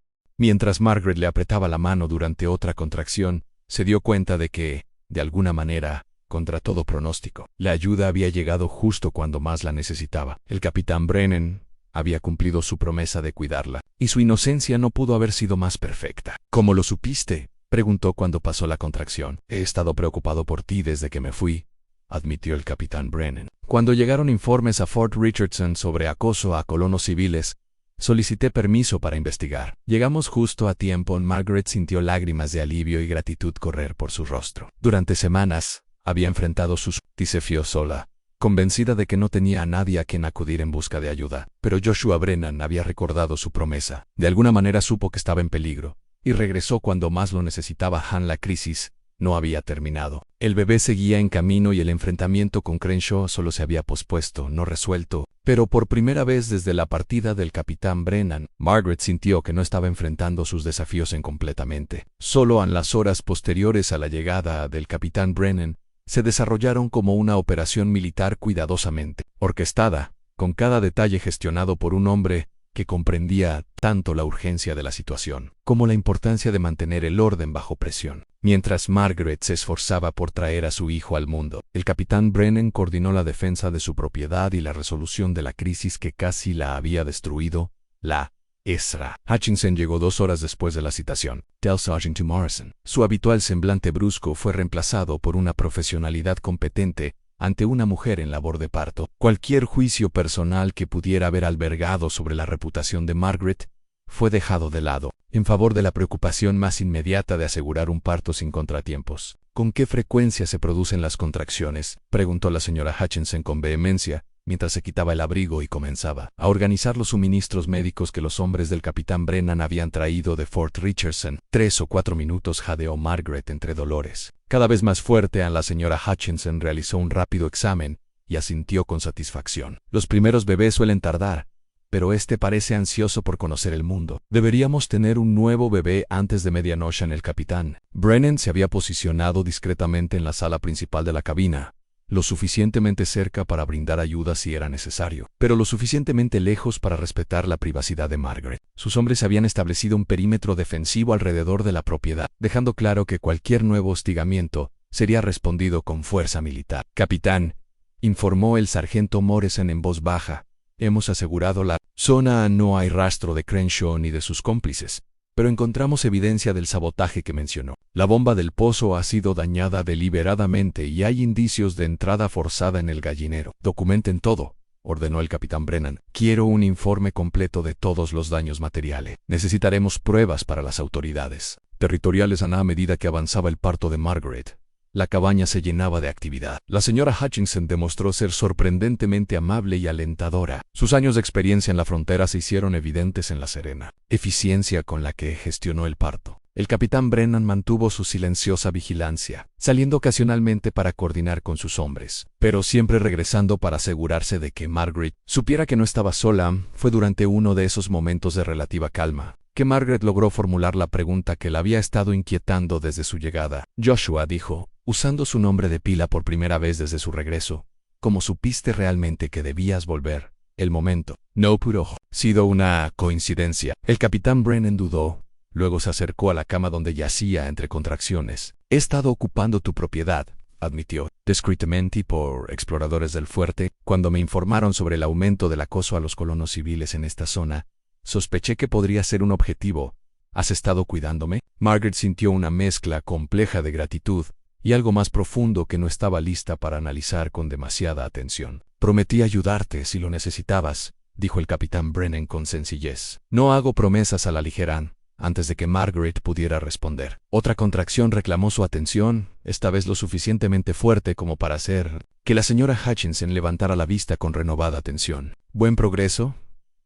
Mientras Margaret le apretaba la mano durante otra contracción, se dio cuenta de que de alguna manera, contra todo pronóstico. La ayuda había llegado justo cuando más la necesitaba. El capitán Brennan había cumplido su promesa de cuidarla, y su inocencia no pudo haber sido más perfecta. ¿Cómo lo supiste?, preguntó cuando pasó la contracción. He estado preocupado por ti desde que me fui, admitió el capitán Brennan. Cuando llegaron informes a Fort Richardson sobre acoso a colonos civiles, solicité permiso para investigar. Llegamos justo a tiempo. Margaret sintió lágrimas de alivio y gratitud correr por su rostro. Durante semanas, había enfrentado sus desafíos sola, convencida de que no tenía a nadie a quien acudir en busca de ayuda. Pero Joshua Brennan había recordado su promesa. De alguna manera supo que estaba en peligro, y regresó cuando más lo necesitaba. La crisis no había terminado. El bebé seguía en camino y el enfrentamiento con Crenshaw solo se había pospuesto, no resuelto. Pero por primera vez desde la partida del capitán Brennan, Margaret sintió que no estaba enfrentando sus desafíos incompletamente. Solo en las horas posteriores a la llegada del capitán Brennan, se desarrollaron como una operación militar cuidadosamente orquestada, con cada detalle gestionado por un hombre que comprendía tanto la urgencia de la situación como la importancia de mantener el orden bajo presión. Mientras Margaret se esforzaba por traer a su hijo al mundo, el capitán Brennan coordinó la defensa de su propiedad y la resolución de la crisis que casi la había destruido. La Ezra Hutchinson llegó 2 horas después de la citación. Tell Sergeant to Morrison. Su habitual semblante brusco fue reemplazado por una profesionalidad competente ante una mujer en labor de parto. Cualquier juicio personal que pudiera haber albergado sobre la reputación de Margaret fue dejado de lado, en favor de la preocupación más inmediata de asegurar un parto sin contratiempos. ¿Con qué frecuencia se producen las contracciones?, preguntó la señora Hutchinson con vehemencia, mientras se quitaba el abrigo y comenzaba a organizar los suministros médicos que los hombres del capitán Brennan habían traído de Fort Richardson. 3 o 4 minutos, jadeó Margaret entre dolores. Cada vez más fuerte, la señora Hutchinson realizó un rápido examen y asintió con satisfacción. Los primeros bebés suelen tardar, pero este parece ansioso por conocer el mundo. Deberíamos tener un nuevo bebé antes de medianoche. El capitán Brennan se había posicionado discretamente en la sala principal de la cabina, lo suficientemente cerca para brindar ayuda si era necesario, pero lo suficientemente lejos para respetar la privacidad de Margaret. Sus hombres habían establecido un perímetro defensivo alrededor de la propiedad, dejando claro que cualquier nuevo hostigamiento sería respondido con fuerza militar. Capitán, informó el sargento Morrison en voz baja, hemos asegurado la zona. No hay rastro de Crenshaw ni de sus cómplices, pero encontramos evidencia del sabotaje que mencionó. La bomba del pozo ha sido dañada deliberadamente y hay indicios de entrada forzada en el gallinero. Documenten todo, ordenó el capitán Brennan. Quiero un informe completo de todos los daños materiales. Necesitaremos pruebas para las autoridades territoriales. A medida que avanzaba el parto de Margaret, la cabaña se llenaba de actividad. La señora Hutchinson demostró ser sorprendentemente amable y alentadora. Sus años de experiencia en la frontera se hicieron evidentes en la serena eficiencia con la que gestionó el parto. El capitán Brennan mantuvo su silenciosa vigilancia, saliendo ocasionalmente para coordinar con sus hombres, pero siempre regresando para asegurarse de que Margaret supiera que no estaba sola. Fue durante uno de esos momentos de relativa calma que Margaret logró formular la pregunta que la había estado inquietando desde su llegada. Joshua, dijo, usando su nombre de pila por primera vez desde su regreso, ¿cómo supiste realmente que debías volver? El momento no pudo haber sido una coincidencia. El capitán Brennan dudó, luego se acercó a la cama donde yacía entre contracciones. He estado ocupando tu propiedad, admitió, discretamente por exploradores del fuerte. Cuando me informaron sobre el aumento del acoso a los colonos civiles en esta zona, sospeché que podría ser un objetivo. ¿Has estado cuidándome? Margaret sintió una mezcla compleja de gratitud y algo más profundo que no estaba lista para analizar con demasiada atención. Prometí ayudarte si lo necesitabas, dijo el capitán Brennan con sencillez. No hago promesas a la ligera. Antes de que Margaret pudiera responder, otra contracción reclamó su atención, esta vez lo suficientemente fuerte como para hacer que la señora Hutchinson levantara la vista con renovada atención. ¿Buen progreso?,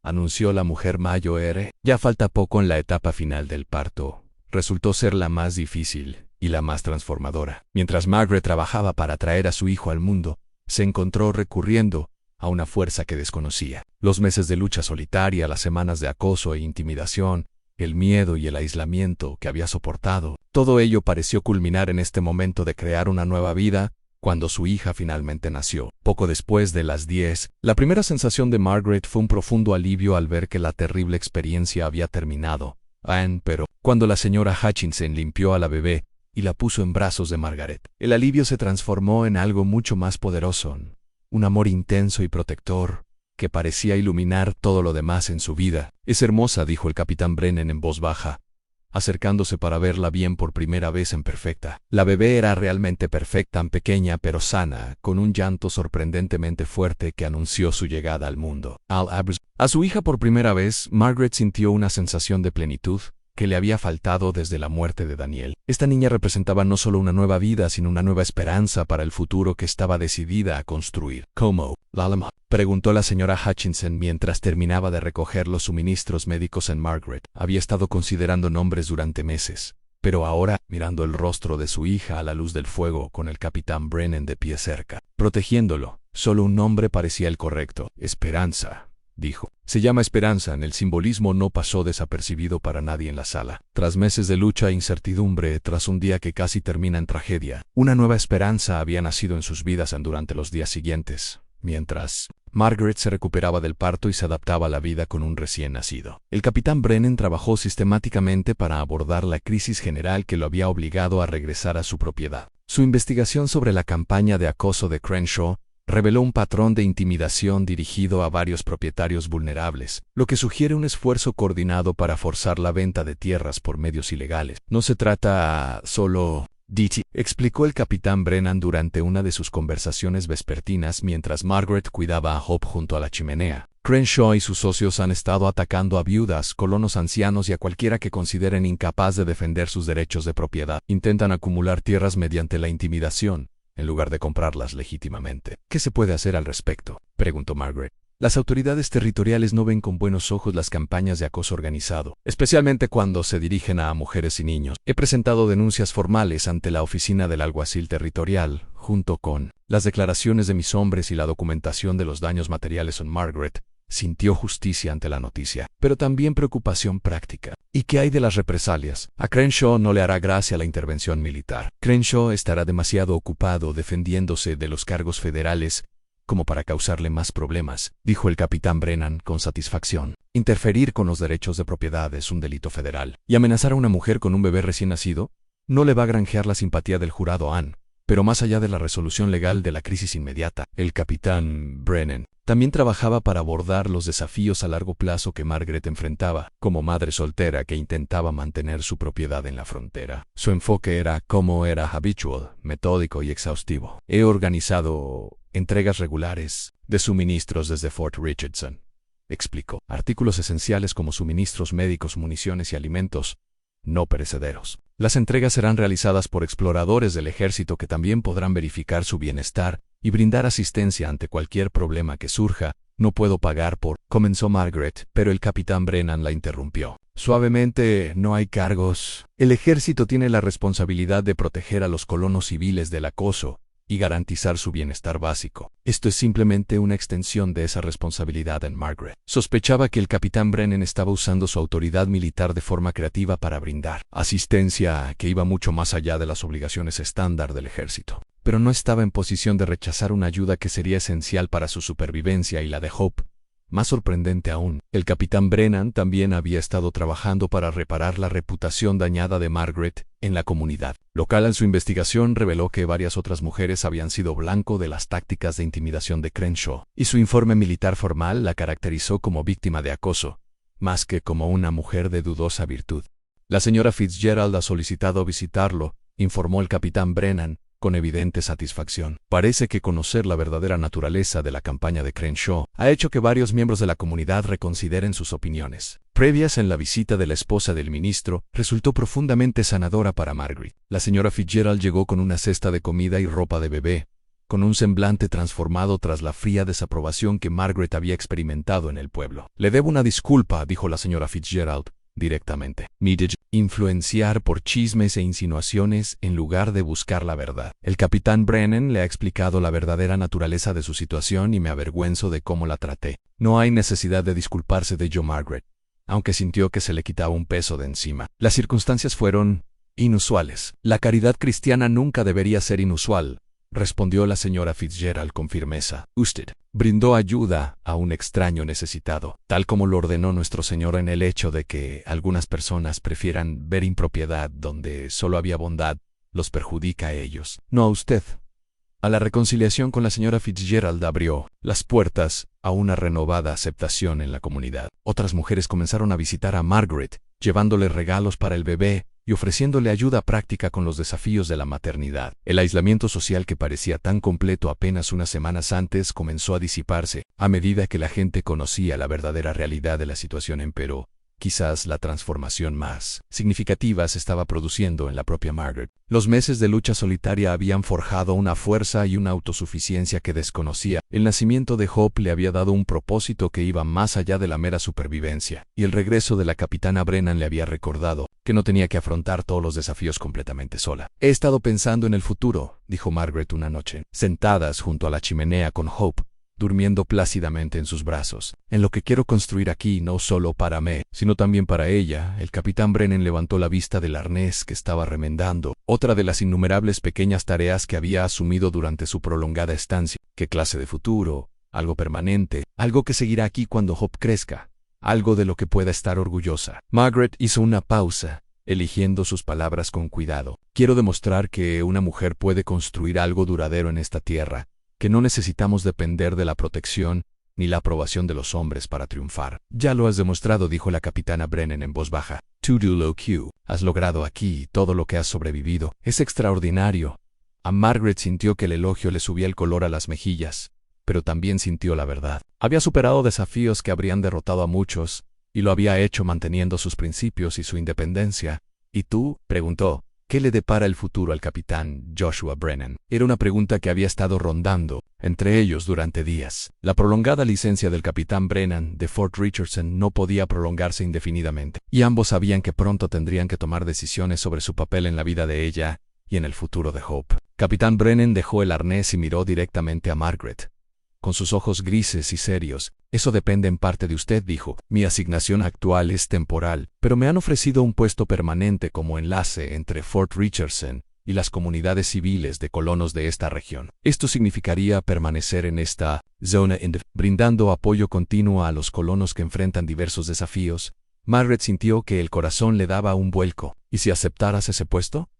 anunció la mujer mayor. Ya falta poco en la etapa final del parto. Resultó ser la más difícil y la más transformadora. Mientras Margaret trabajaba para traer a su hijo al mundo, se encontró recurriendo a una fuerza que desconocía. Los meses de lucha solitaria, las semanas de acoso e intimidación, el miedo y el aislamiento que había soportado, todo ello pareció culminar en este momento de crear una nueva vida, cuando su hija finalmente nació. Poco después de las 10, la primera sensación de Margaret fue un profundo alivio al ver que la terrible experiencia había terminado. Pero, cuando la señora Hutchinson limpió a la bebé, y la puso en brazos de Margaret. El alivio se transformó en algo mucho más poderoso, un amor intenso y protector que parecía iluminar todo lo demás en su vida. «Es hermosa», dijo el capitán Brennan en voz baja, acercándose para verla bien por primera vez en perfecta. La bebé era realmente perfecta, tan pequeña pero sana, con un llanto sorprendentemente fuerte que anunció su llegada al mundo. A su hija por primera vez, Margaret sintió una sensación de plenitud que le había faltado desde la muerte de Daniel. Esta niña representaba no solo una nueva vida, sino una nueva esperanza para el futuro que estaba decidida a construir. «¿Cómo, Lalama?», preguntó la señora Hutchinson mientras terminaba de recoger los suministros médicos en Margaret. Había estado considerando nombres durante meses, pero ahora, mirando el rostro de su hija a la luz del fuego con el capitán Brennan de pie cerca, protegiéndolo, solo un nombre parecía el correcto: Esperanza, dijo. «Se llama Esperanza». El simbolismo no pasó desapercibido para nadie en la sala. Tras meses de lucha e incertidumbre, tras un día que casi termina en tragedia, una nueva esperanza había nacido en sus vidas durante los días siguientes, mientras Margaret se recuperaba del parto y se adaptaba a la vida con un recién nacido. El capitán Brennan trabajó sistemáticamente para abordar la crisis general que lo había obligado a regresar a su propiedad. Su investigación sobre la campaña de acoso de Crenshaw reveló un patrón de intimidación dirigido a varios propietarios vulnerables, lo que sugiere un esfuerzo coordinado para forzar la venta de tierras por medios ilegales. «No se trata solo de», explicó el capitán Brennan durante una de sus conversaciones vespertinas mientras Margaret cuidaba a Hope junto a la chimenea. «Crenshaw y sus socios han estado atacando a viudas, colonos ancianos y a cualquiera que consideren incapaz de defender sus derechos de propiedad. Intentan acumular tierras mediante la intimidación, en lugar de comprarlas legítimamente». «¿Qué se puede hacer al respecto?», preguntó Margaret. «Las autoridades territoriales no ven con buenos ojos las campañas de acoso organizado, especialmente cuando se dirigen a mujeres y niños. He presentado denuncias formales ante la oficina del alguacil territorial, junto con las declaraciones de mis hombres y la documentación de los daños materiales». Margaret sintió justicia ante la noticia, pero también preocupación práctica. «¿Y qué hay de las represalias? A Crenshaw no le hará gracia la intervención militar. Crenshaw estará demasiado ocupado defendiéndose de los cargos federales como para causarle más problemas», dijo el capitán Brennan con satisfacción. «Interferir con los derechos de propiedad es un delito federal. ¿Y amenazar a una mujer con un bebé recién nacido? No le va a granjear la simpatía del jurado Ann». Pero más allá de la resolución legal de la crisis inmediata, el capitán Brennan también trabajaba para abordar los desafíos a largo plazo que Margaret enfrentaba como madre soltera que intentaba mantener su propiedad en la frontera. Su enfoque era, como era habitual, metódico y exhaustivo. «He organizado entregas regulares de suministros desde Fort Richardson», explicó. «Artículos esenciales como suministros médicos, municiones y alimentos no perecederos. Las entregas serán realizadas por exploradores del ejército que también podrán verificar su bienestar y brindar asistencia ante cualquier problema que surja. No puedo pagar por», comenzó Margaret, pero el capitán Brennan la interrumpió. «Suavemente, no hay cargos. El ejército tiene la responsabilidad de proteger a los colonos civiles del acoso y garantizar su bienestar básico. Esto es simplemente una extensión de esa responsabilidad». Margaret sospechaba que el capitán Brennan estaba usando su autoridad militar de forma creativa para brindar asistencia que iba mucho más allá de las obligaciones estándar del ejército. Pero no estaba en posición de rechazar una ayuda que sería esencial para su supervivencia y la de Hope. Más sorprendente aún, el capitán Brennan también había estado trabajando para reparar la reputación dañada de Margaret en la comunidad local. En su investigación reveló que varias otras mujeres habían sido blanco de las tácticas de intimidación de Crenshaw, y su informe militar formal la caracterizó como víctima de acoso, más que como una mujer de dudosa virtud. «La señora Fitzgerald ha solicitado visitarlo», informó el capitán Brennan, con evidente satisfacción. «Parece que conocer la verdadera naturaleza de la campaña de Crenshaw ha hecho que varios miembros de la comunidad reconsideren sus opiniones previas en la visita de la esposa del ministro. Resultó profundamente sanadora para Margaret. La señora Fitzgerald llegó con una cesta de comida y ropa de bebé, con un semblante transformado tras la fría desaprobación que Margaret había experimentado en el pueblo. «Le debo una disculpa», dijo la señora Fitzgerald directamente. «Me dejé influenciar por chismes e insinuaciones en lugar de buscar la verdad. El capitán Brennan le ha explicado la verdadera naturaleza de su situación y me avergüenzo de cómo la traté». «No hay necesidad de disculparse de yo», Margaret, aunque sintió que se le quitaba un peso de encima. «Las circunstancias fueron inusuales. La caridad cristiana nunca debería ser inusual», respondió la señora Fitzgerald con firmeza. «Usted brindó ayuda a un extraño necesitado, tal como lo ordenó nuestro Señor, en el hecho de que algunas personas prefieran ver impropiedad donde solo había bondad los perjudica a ellos, no a usted. A la reconciliación con la señora Fitzgerald abrió las puertas a una renovada aceptación en la comunidad. Otras mujeres comenzaron a visitar a Margaret, llevándole regalos para el bebé y ofreciéndole ayuda práctica con los desafíos de la maternidad. El aislamiento social que parecía tan completo apenas unas semanas antes comenzó a disiparse a medida que la gente conocía la verdadera realidad de la situación. Empero, quizás la transformación más significativa se estaba produciendo en la propia Margaret. Los meses de lucha solitaria habían forjado una fuerza y una autosuficiencia que desconocía. El nacimiento de Hope le había dado un propósito que iba más allá de la mera supervivencia, y el regreso de la capitana Brennan le había recordado que no tenía que afrontar todos los desafíos completamente sola. He estado pensando en el futuro, dijo Margaret una noche, sentadas junto a la chimenea con Hope, durmiendo plácidamente en sus brazos, en lo que quiero construir aquí no solo para mí, sino también para ella. El capitán Brennan levantó la vista del arnés que estaba remendando, otra de las innumerables pequeñas tareas que había asumido durante su prolongada estancia. ¿Qué clase de futuro? Algo permanente, algo que seguirá aquí cuando Hope crezca, algo de lo que pueda estar orgullosa. Margaret hizo una pausa, eligiendo sus palabras con cuidado. Quiero demostrar que una mujer puede construir algo duradero en esta tierra, que no necesitamos depender de la protección ni la aprobación de los hombres para triunfar. Ya lo has demostrado, dijo la capitana Brennan en voz baja. Lo has logrado aquí todo lo que has sobrevivido. Es extraordinario. A Margaret sintió que el elogio le subía el color a las mejillas, pero también sintió la verdad. Había superado desafíos que habrían derrotado a muchos, y lo había hecho manteniendo sus principios y su independencia. ¿Y tú?, preguntó. ¿Qué le depara el futuro al capitán Joshua Brennan? Era una pregunta que había estado rondando entre ellos durante días. La prolongada licencia del capitán Brennan de Fort Richardson no podía prolongarse indefinidamente, y ambos sabían que pronto tendrían que tomar decisiones sobre su papel en la vida de ella y en el futuro de Hope. Capitán Brennan dejó el arnés y miró directamente a Margaret, con sus ojos grises y serios. Eso depende en parte de usted, dijo. Mi asignación actual es temporal, pero me han ofrecido un puesto permanente como enlace entre Fort Richardson y las comunidades civiles de colonos de esta región. Esto significaría permanecer en esta zona brindando apoyo continuo a los colonos que enfrentan diversos desafíos. Margaret sintió que el corazón le daba un vuelco. ¿Y si aceptaras ese puesto?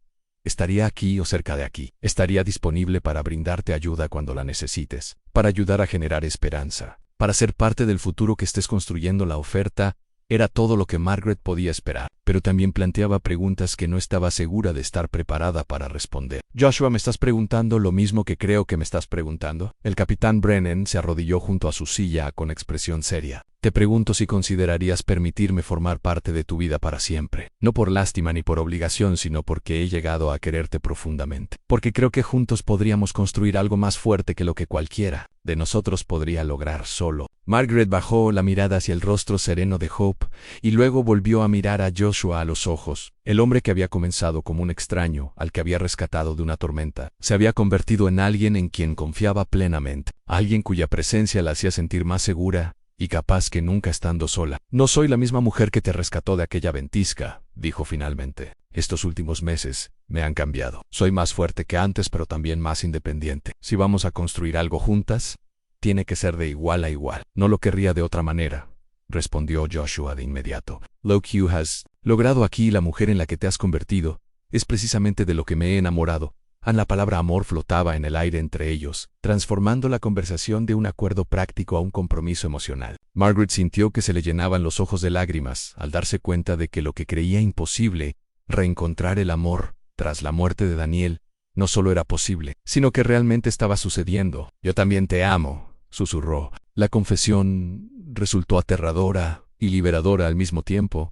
Estaría aquí o cerca de aquí. Estaría disponible para brindarte ayuda cuando la necesites, para ayudar a generar esperanza, para ser parte del futuro que estés construyendo. La oferta era todo lo que Margaret podía esperar, pero también planteaba preguntas que no estaba segura de estar preparada para responder. Joshua, ¿me estás preguntando lo mismo que creo que me estás preguntando? El capitán Brennan se arrodilló junto a su silla con expresión seria. Te pregunto si considerarías permitirme formar parte de tu vida para siempre. No por lástima ni por obligación, sino porque he llegado a quererte profundamente. Porque creo que juntos podríamos construir algo más fuerte que lo que cualquiera de nosotros podría lograr solo. Margaret bajó la mirada hacia el rostro sereno de Hope y luego volvió a mirar a Joshua a los ojos. El hombre que había comenzado como un extraño, al que había rescatado de una tormenta, se había convertido en alguien en quien confiaba plenamente, alguien cuya presencia la hacía sentir más segura y capaz que nunca estando sola. No soy la misma mujer que te rescató de aquella ventisca, dijo finalmente. Estos últimos meses me han cambiado. Soy más fuerte que antes, pero también más independiente. Si vamos a construir algo juntas, tiene que ser de igual a igual. No lo querría de otra manera, respondió Joshua de inmediato. Lo que has logrado aquí, la mujer en la que te has convertido, es precisamente de lo que me he enamorado. La palabra amor flotaba en el aire entre ellos, transformando la conversación de un acuerdo práctico a un compromiso emocional. Margaret sintió que se le llenaban los ojos de lágrimas al darse cuenta de que lo que creía imposible, reencontrar el amor tras la muerte de Daniel, no solo era posible, sino que realmente estaba sucediendo. Yo también te amo, susurró. La confesión resultó aterradora y liberadora al mismo tiempo.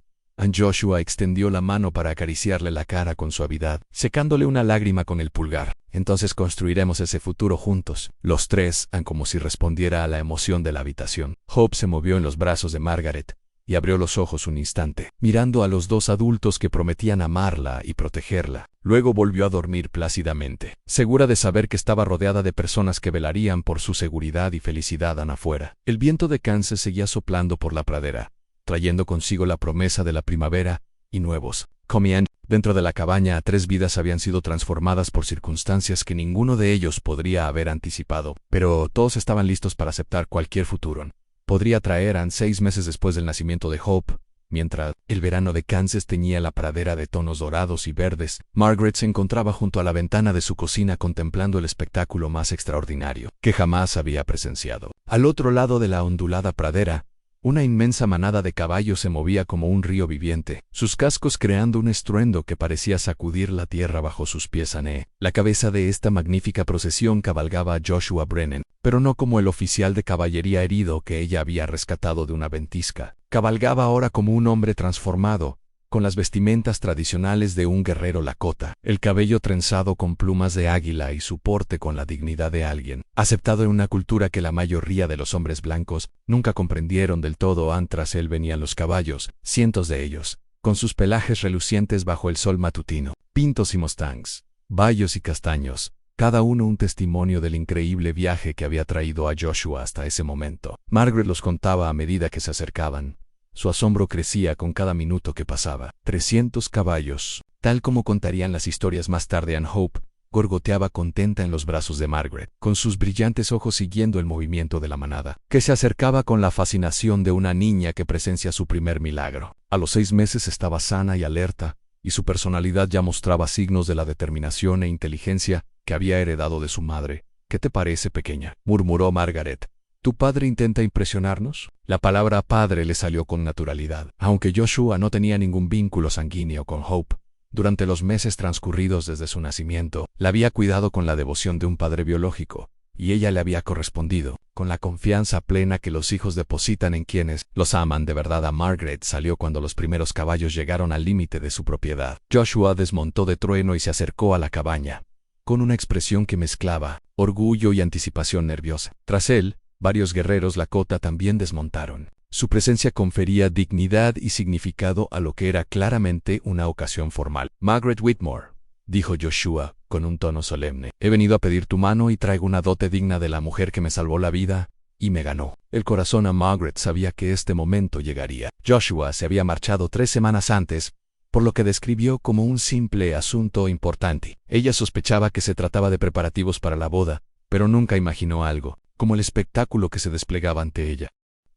Joshua extendió la mano para acariciarle la cara con suavidad, secándole una lágrima con el pulgar. Entonces construiremos ese futuro juntos. Los tres, como si respondiera a la emoción de la habitación. Hope se movió en los brazos de Margaret y abrió los ojos un instante, mirando a los dos adultos que prometían amarla y protegerla. Luego volvió a dormir plácidamente, segura de saber que estaba rodeada de personas que velarían por su seguridad y felicidad afuera. El viento de Kansas seguía soplando por la pradera, trayendo consigo la promesa de la primavera y nuevos comienzos. Dentro de la cabaña, 3 vidas habían sido transformadas por circunstancias que ninguno de ellos podría haber anticipado, pero todos estaban listos para aceptar cualquier futuro. Podría traer 6 meses después del nacimiento de Hope, Mientras el verano de Kansas teñía la pradera de tonos dorados y verdes, Margaret se encontraba junto a la ventana de su cocina contemplando el espectáculo más extraordinario que jamás había presenciado. Al otro lado de la ondulada pradera, una inmensa manada de caballos se movía como un río viviente, sus cascos creando un estruendo que parecía sacudir la tierra bajo sus pies. La cabeza de esta magnífica procesión cabalgaba a Joshua Brennan, pero no como el oficial de caballería herido que ella había rescatado de una ventisca. Cabalgaba ahora como un hombre transformado, con las vestimentas tradicionales de un guerrero lakota, el cabello trenzado con plumas de águila y su porte con la dignidad de alguien aceptado en una cultura que la mayoría de los hombres blancos nunca comprendieron del todo. Tras él venían los caballos, cientos de ellos, con sus pelajes relucientes bajo el sol matutino, pintos y mustangs, bayos y castaños, cada uno un testimonio del increíble viaje que había traído a Joshua hasta ese momento. Margaret los contaba a medida que se acercaban. Su asombro crecía con cada minuto que pasaba. 300 caballos, tal como contarían las historias más tarde. Ann Hope gorgoteaba contenta en los brazos de Margaret, con sus brillantes ojos siguiendo el movimiento de la manada, que se acercaba con la fascinación de una niña que presencia su primer milagro. A los 6 meses estaba sana y alerta, y su personalidad ya mostraba signos de la determinación e inteligencia que había heredado de su madre. «¿Qué te parece, pequeña?», murmuró Margaret. «¿Tu padre intenta impresionarnos?». La palabra padre le salió con naturalidad. Aunque Joshua no tenía ningún vínculo sanguíneo con Hope, durante los meses transcurridos desde su nacimiento, la había cuidado con la devoción de un padre biológico, y ella le había correspondido, con la confianza plena que los hijos depositan en quienes los aman de verdad. A Margaret salió cuando los primeros caballos llegaron al límite de su propiedad. Joshua desmontó de trueno y se acercó a la cabaña, con una expresión que mezclaba orgullo y anticipación nerviosa. Tras él, varios guerreros lakota también desmontaron. Su presencia confería dignidad y significado a lo que era claramente una ocasión formal. «Margaret Whitmore», dijo Joshua, con un tono solemne, «he venido a pedir tu mano y traigo una dote digna de la mujer que me salvó la vida y me ganó». El corazón a Margaret sabía que este momento llegaría. Joshua se había marchado 3 semanas antes, por lo que describió como un simple asunto importante. Ella sospechaba que se trataba de preparativos para la boda, pero nunca imaginó algo como el espectáculo que se desplegaba ante ella.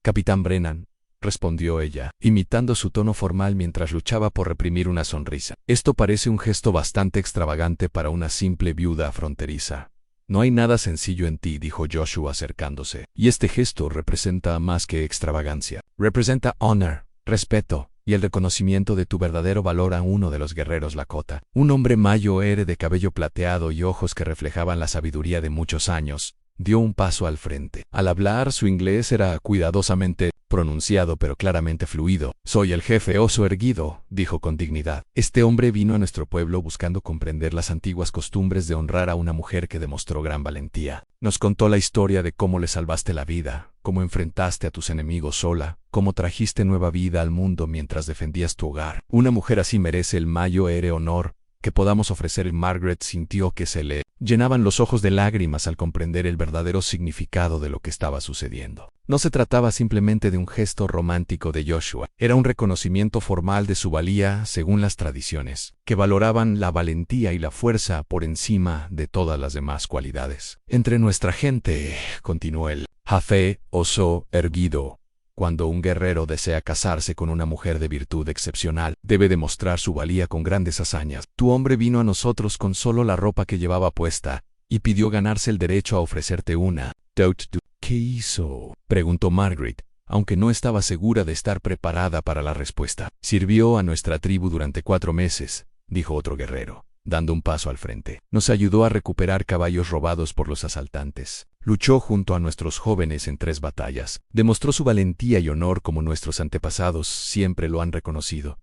«Capitán Brennan», respondió ella, imitando su tono formal mientras luchaba por reprimir una sonrisa. «Esto parece un gesto bastante extravagante para una simple viuda fronteriza». «No hay nada sencillo en ti», dijo Joshua acercándose, «y este gesto representa más que extravagancia. Representa honor, respeto y el reconocimiento de tu verdadero valor a uno de los guerreros lakota». Un hombre mayo-ere de cabello plateado y ojos que reflejaban la sabiduría de muchos años dio un paso al frente. Al hablar, su inglés era cuidadosamente pronunciado pero claramente fluido. «Soy el jefe Oso Erguido», dijo con dignidad. «Este hombre vino a nuestro pueblo buscando comprender las antiguas costumbres de honrar a una mujer que demostró gran valentía. Nos contó la historia de cómo le salvaste la vida, cómo enfrentaste a tus enemigos sola, cómo trajiste nueva vida al mundo mientras defendías tu hogar. Una mujer así merece el mayo-ere honor que podamos ofrecer». Margaret sintió que se le llenaban los ojos de lágrimas al comprender el verdadero significado de lo que estaba sucediendo. No se trataba simplemente de un gesto romántico de Joshua, era un reconocimiento formal de su valía según las tradiciones, que valoraban la valentía y la fuerza por encima de todas las demás cualidades. «Entre nuestra gente», continuó el jefe Oso Erguido, «cuando un guerrero desea casarse con una mujer de virtud excepcional, debe demostrar su valía con grandes hazañas. Tu hombre vino a nosotros con solo la ropa que llevaba puesta y pidió ganarse el derecho a ofrecerte una tote. ¿Qué hizo?», preguntó Margaret, aunque no estaba segura de estar preparada para la respuesta. «Sirvió a nuestra tribu durante 4 meses», dijo otro guerrero, dando un paso al frente. «Nos ayudó a recuperar caballos robados por los asaltantes. Luchó junto a nuestros jóvenes en 3 batallas. Demostró su valentía y honor como nuestros antepasados siempre lo han reconocido».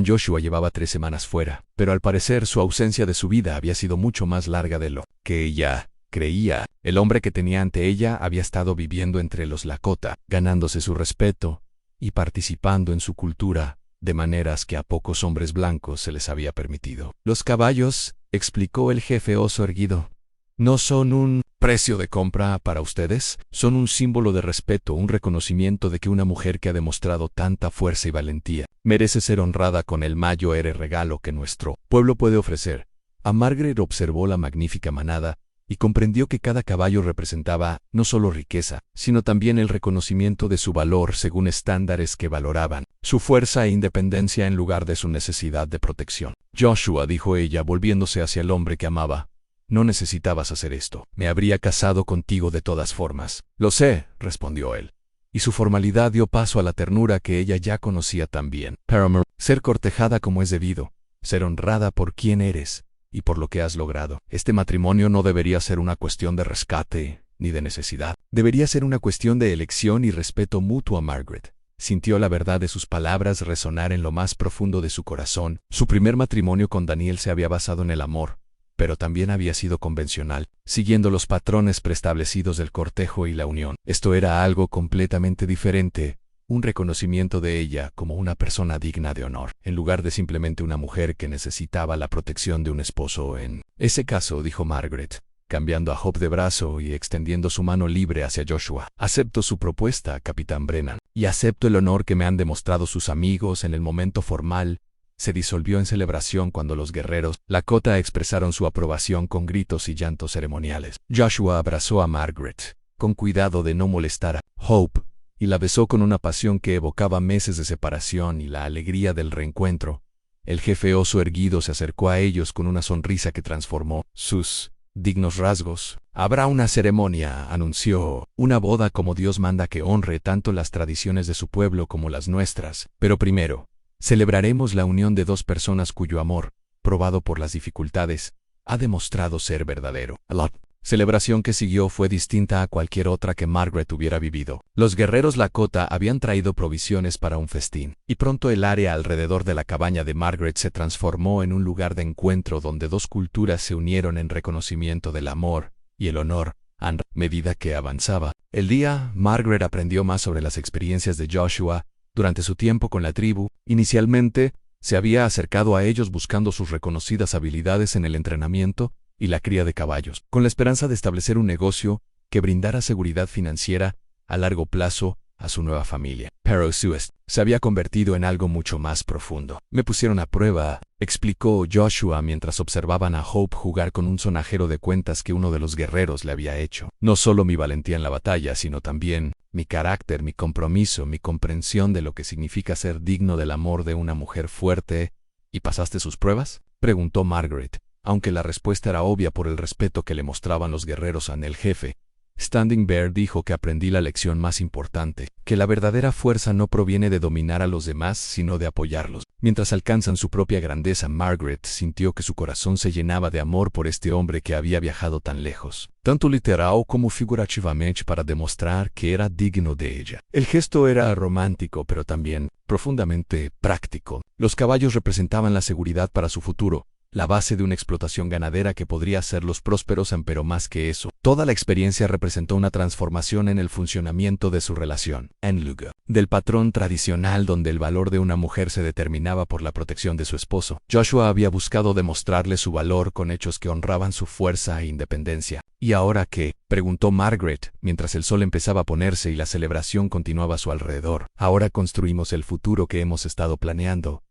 Joshua llevaba 3 semanas fuera, pero al parecer su ausencia de su vida había sido mucho más larga de lo que ella creía. El hombre que tenía ante ella había estado viviendo entre los lakota, ganándose su respeto y participando en su cultura de maneras que a pocos hombres blancos se les había permitido. «Los caballos», explicó el jefe Oso Erguido, «no son un precio de compra para ustedes, son un símbolo de respeto, un reconocimiento de que una mujer que ha demostrado tanta fuerza y valentía merece ser honrada con el mayo-ere regalo que nuestro pueblo puede ofrecer». A Margaret observó la magnífica manada, y comprendió que cada caballo representaba no solo riqueza, sino también el reconocimiento de su valor según estándares que valoraban su fuerza e independencia en lugar de su necesidad de protección. Joshua, dijo ella, volviéndose hacia el hombre que amaba, no necesitabas hacer esto. Me habría casado contigo de todas formas. Lo sé, respondió él. Y su formalidad dio paso a la ternura que ella ya conocía tan bien. Paramore, ser cortejada como es debido, ser honrada por quien eres y por lo que has logrado. Este matrimonio no debería ser una cuestión de rescate ni de necesidad. Debería ser una cuestión de elección y respeto mutuo a Margaret. Sintió la verdad de sus palabras resonar en lo más profundo de su corazón. Su primer matrimonio con Daniel se había basado en el amor, pero también había sido convencional, siguiendo los patrones preestablecidos del cortejo y la unión. Esto era algo completamente diferente, un reconocimiento de ella como una persona digna de honor, en lugar de simplemente una mujer que necesitaba la protección de un esposo. En ese caso, dijo Margaret, cambiando a Hope de brazo y extendiendo su mano libre hacia Joshua, acepto su propuesta, capitán Brennan, y acepto el honor que me han demostrado sus amigos en el momento formal. Se disolvió en celebración cuando los guerreros Lakota expresaron su aprobación con gritos y llantos ceremoniales. Joshua abrazó a Margaret, con cuidado de no molestar a Hope, y la besó con una pasión que evocaba meses de separación y la alegría del reencuentro. El jefe oso erguido se acercó a ellos con una sonrisa que transformó sus dignos rasgos. Habrá una ceremonia, anunció, una boda como Dios manda que honre tanto las tradiciones de su pueblo como las nuestras. Pero primero, celebraremos la unión de dos personas cuyo amor, probado por las dificultades, ha demostrado ser verdadero. La celebración que siguió fue distinta a cualquier otra que Margaret hubiera vivido. Los guerreros Lakota habían traído provisiones para un festín, y pronto el área alrededor de la cabaña de Margaret se transformó en un lugar de encuentro donde dos culturas se unieron en reconocimiento del amor y el honor. A medida que avanzaba el día, Margaret aprendió más sobre las experiencias de Joshua durante su tiempo con la tribu. Inicialmente, se había acercado a ellos buscando sus reconocidas habilidades en el entrenamiento y la cría de caballos, con la esperanza de establecer un negocio que brindara seguridad financiera a largo plazo a su nueva familia. Pero se había convertido en algo mucho más profundo. Me pusieron a prueba, explicó Joshua mientras observaban a Hope jugar con un sonajero de cuentas que uno de los guerreros le había hecho. No solo mi valentía en la batalla, sino también mi carácter, mi compromiso, mi comprensión de lo que significa ser digno del amor de una mujer fuerte. ¿Y pasaste sus pruebas?, preguntó Margaret, aunque la respuesta era obvia por el respeto que le mostraban los guerreros ante el jefe. Standing Bear dijo que aprendí la lección más importante, que la verdadera fuerza no proviene de dominar a los demás, sino de apoyarlos. Mientras alcanzan su propia grandeza, Margaret sintió que su corazón se llenaba de amor por este hombre que había viajado tan lejos, tanto literal como figurativamente, para demostrar que era digno de ella. El gesto era romántico, pero también profundamente práctico. Los caballos representaban la seguridad para su futuro, la base de una explotación ganadera que podría hacerlos prósperos, pero más que eso, toda la experiencia representó una transformación en el funcionamiento de su relación. En lugar del patrón tradicional donde el valor de una mujer se determinaba por la protección de su esposo, Joshua había buscado demostrarle su valor con hechos que honraban su fuerza e independencia. ¿Y ahora qué?, preguntó Margaret, mientras el sol empezaba a ponerse y la celebración continuaba a su alrededor. Ahora construimos el futuro que hemos estado planeando,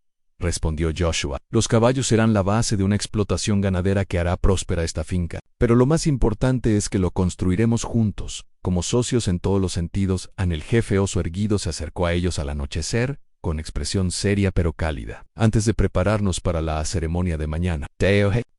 respondió Joshua. Los caballos serán la base de una explotación ganadera que hará próspera esta finca. Pero lo más importante es que lo construiremos juntos, como socios en todos los sentidos. El jefe oso erguido se acercó a ellos al anochecer, con expresión seria pero cálida. Antes de prepararnos para la ceremonia de mañana,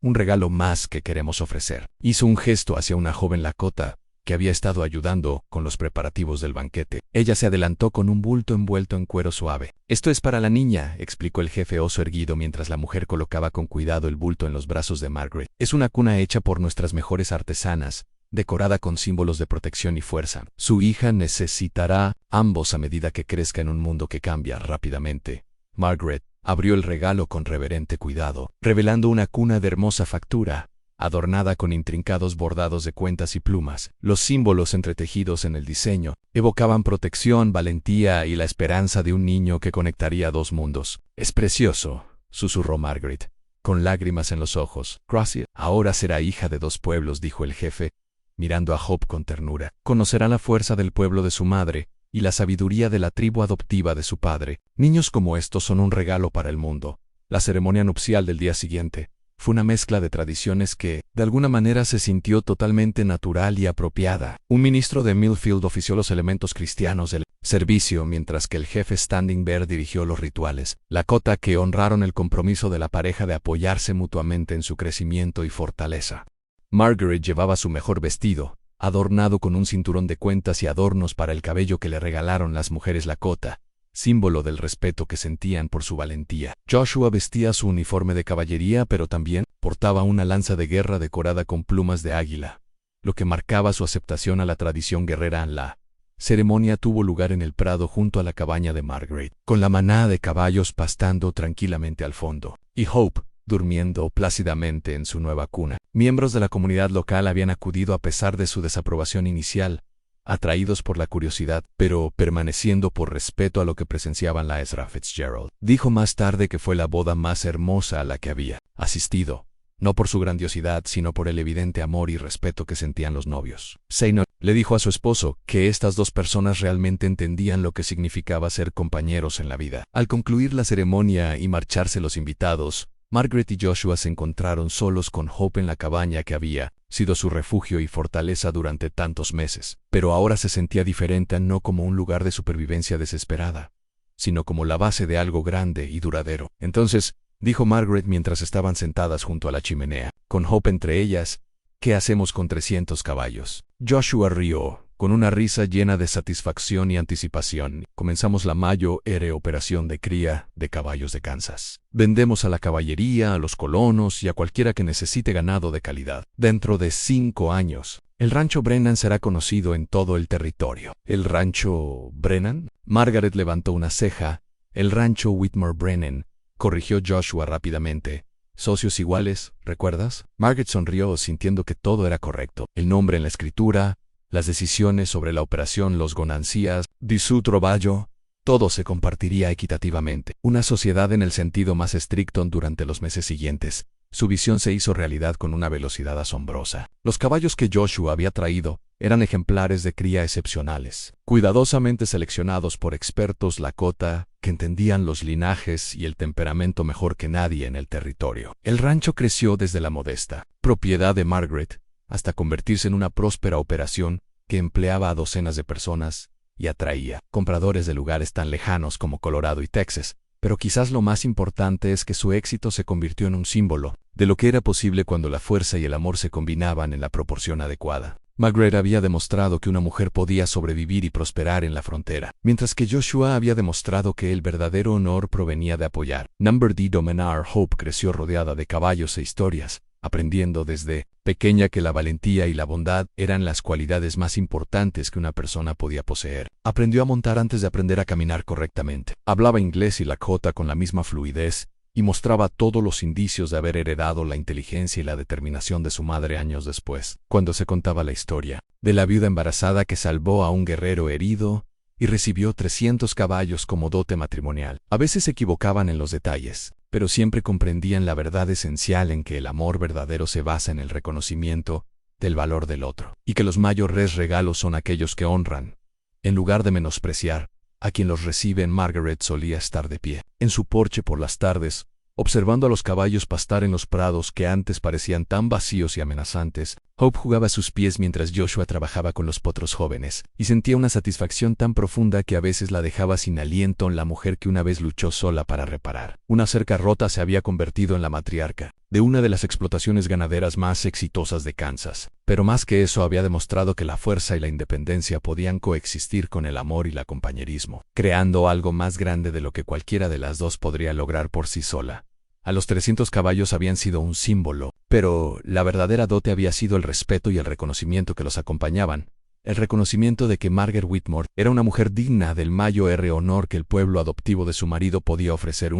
un regalo más que queremos ofrecer. Hizo un gesto hacia una joven Lakota que había estado ayudando con los preparativos del banquete. Ella se adelantó con un bulto envuelto en cuero suave. Esto es para la niña, explicó el jefe oso erguido mientras la mujer colocaba con cuidado el bulto en los brazos de Margaret. Es una cuna hecha por nuestras mejores artesanas, decorada con símbolos de protección y fuerza. Su hija necesitará ambos a medida que crezca en un mundo que cambia rápidamente. Margaret abrió el regalo con reverente cuidado, revelando una cuna de hermosa factura, adornada con intrincados bordados de cuentas y plumas. Los símbolos entretejidos en el diseño evocaban protección, valentía y la esperanza de un niño que conectaría dos mundos. Es precioso, susurró Margaret, con lágrimas en los ojos. Gracias. Ahora será hija de dos pueblos, dijo el jefe, mirando a Hope con ternura. Conocerá la fuerza del pueblo de su madre y la sabiduría de la tribu adoptiva de su padre. Niños como estos son un regalo para el mundo. La ceremonia nupcial del día siguiente Fue una mezcla de tradiciones que, de alguna manera, se sintió totalmente natural y apropiada. Un ministro de Millfield ofició los elementos cristianos del servicio, mientras que el jefe Standing Bear dirigió los rituales, Lakota, que honraron el compromiso de la pareja de apoyarse mutuamente en su crecimiento y fortaleza. Margaret llevaba su mejor vestido, adornado con un cinturón de cuentas y adornos para el cabello que le regalaron las mujeres Lakota, símbolo del respeto que sentían por su valentía. Joshua vestía su uniforme de caballería, pero también portaba una lanza de guerra decorada con plumas de águila, lo que marcaba su aceptación a la tradición guerrera. La ceremonia tuvo lugar en el prado junto a la cabaña de Margaret, con la manada de caballos pastando tranquilamente al fondo, y Hope durmiendo plácidamente en su nueva cuna. Miembros de la comunidad local habían acudido a pesar de su desaprobación inicial, atraídos por la curiosidad, pero permaneciendo por respeto a lo que presenciaban. La Ezra Fitzgerald dijo más tarde que fue la boda más hermosa a la que había asistido, no por su grandiosidad, sino por el evidente amor y respeto que sentían los novios. Seino le dijo a su esposo que estas dos personas realmente entendían lo que significaba ser compañeros en la vida. Al concluir la ceremonia y marcharse los invitados, Margaret y Joshua se encontraron solos con Hope en la cabaña que había sido su refugio y fortaleza durante tantos meses. Pero ahora se sentía diferente, no como un lugar de supervivencia desesperada, sino como la base de algo grande y duradero. Entonces, dijo Margaret mientras estaban sentadas junto a la chimenea, con Hope entre ellas, ¿qué hacemos con 300 caballos? Joshua rió, con una risa llena de satisfacción y anticipación. Comenzamos la Mayo Ere operación de cría de caballos de Kansas. Vendemos a la caballería, a los colonos y a cualquiera que necesite ganado de calidad. Dentro de 5 años, el rancho Brennan será conocido en todo el territorio. ¿El rancho Brennan? Margaret levantó una ceja. El rancho Whitmore Brennan, corrigió Joshua rápidamente. Socios iguales, ¿recuerdas? Margaret sonrió, sintiendo que todo era correcto. El nombre en la escritura, las decisiones sobre la operación, los ganancias, di su trabajo, todo se compartiría equitativamente. Una sociedad en el sentido más estricto. Durante los meses siguientes, su visión se hizo realidad con una velocidad asombrosa. Los caballos que Joshua había traído eran ejemplares de cría excepcionales, cuidadosamente seleccionados por expertos Lakota que entendían los linajes y el temperamento mejor que nadie en el territorio. El rancho creció desde la modesta propiedad de Margaret hasta convertirse en una próspera operación que empleaba a docenas de personas y atraía compradores de lugares tan lejanos como Colorado y Texas. Pero quizás lo más importante es que su éxito se convirtió en un símbolo de lo que era posible cuando la fuerza y el amor se combinaban en la proporción adecuada. Margaret había demostrado que una mujer podía sobrevivir y prosperar en la frontera, mientras que Joshua había demostrado que el verdadero honor provenía de apoyar. Number de dominar. Hope creció rodeada de caballos e historias, aprendiendo desde pequeña que la valentía y la bondad eran las cualidades más importantes que una persona podía poseer. Aprendió a montar antes de aprender a caminar correctamente. Hablaba inglés y Lakota con la misma fluidez y mostraba todos los indicios de haber heredado la inteligencia y la determinación de su madre años después, cuando se contaba la historia de la viuda embarazada que salvó a un guerrero herido y recibió 300 caballos como dote matrimonial. A veces se equivocaban en los detalles, pero siempre comprendían la verdad esencial en que el amor verdadero se basa en el reconocimiento del valor del otro, y que los mayores regalos son aquellos que honran, en lugar de menospreciar a quien los recibe. Margaret solía estar de pie en su porche por las tardes, observando a los caballos pastar en los prados que antes parecían tan vacíos y amenazantes. Hope jugaba a sus pies mientras Joshua trabajaba con los potros jóvenes, y sentía una satisfacción tan profunda que a veces la dejaba sin aliento. La mujer que una vez luchó sola para reparar una cerca rota se había convertido en la matriarca de una de las explotaciones ganaderas más exitosas de Kansas. Pero más que eso, había demostrado que la fuerza y la independencia podían coexistir con el amor y el compañerismo, creando algo más grande de lo que cualquiera de las dos podría lograr por sí sola. A los 300 caballos habían sido un símbolo, pero la verdadera dote había sido el respeto y el reconocimiento que los acompañaban. El reconocimiento de que Margaret Whitmore era una mujer digna del mayor honor que el pueblo adoptivo de su marido podía ofrecer.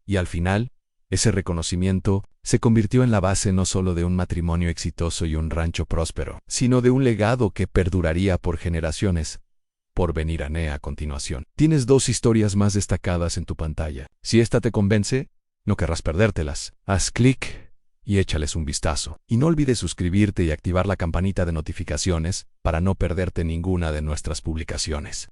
Y al final, ese reconocimiento se convirtió en la base no solo de un matrimonio exitoso y un rancho próspero, sino de un legado que perduraría por generaciones. Por venir a continuación. Tienes 2 historias más destacadas en tu pantalla. Si esta te convence, no querrás perdértelas. Haz clic y échales un vistazo. Y no olvides suscribirte y activar la campanita de notificaciones para no perderte ninguna de nuestras publicaciones.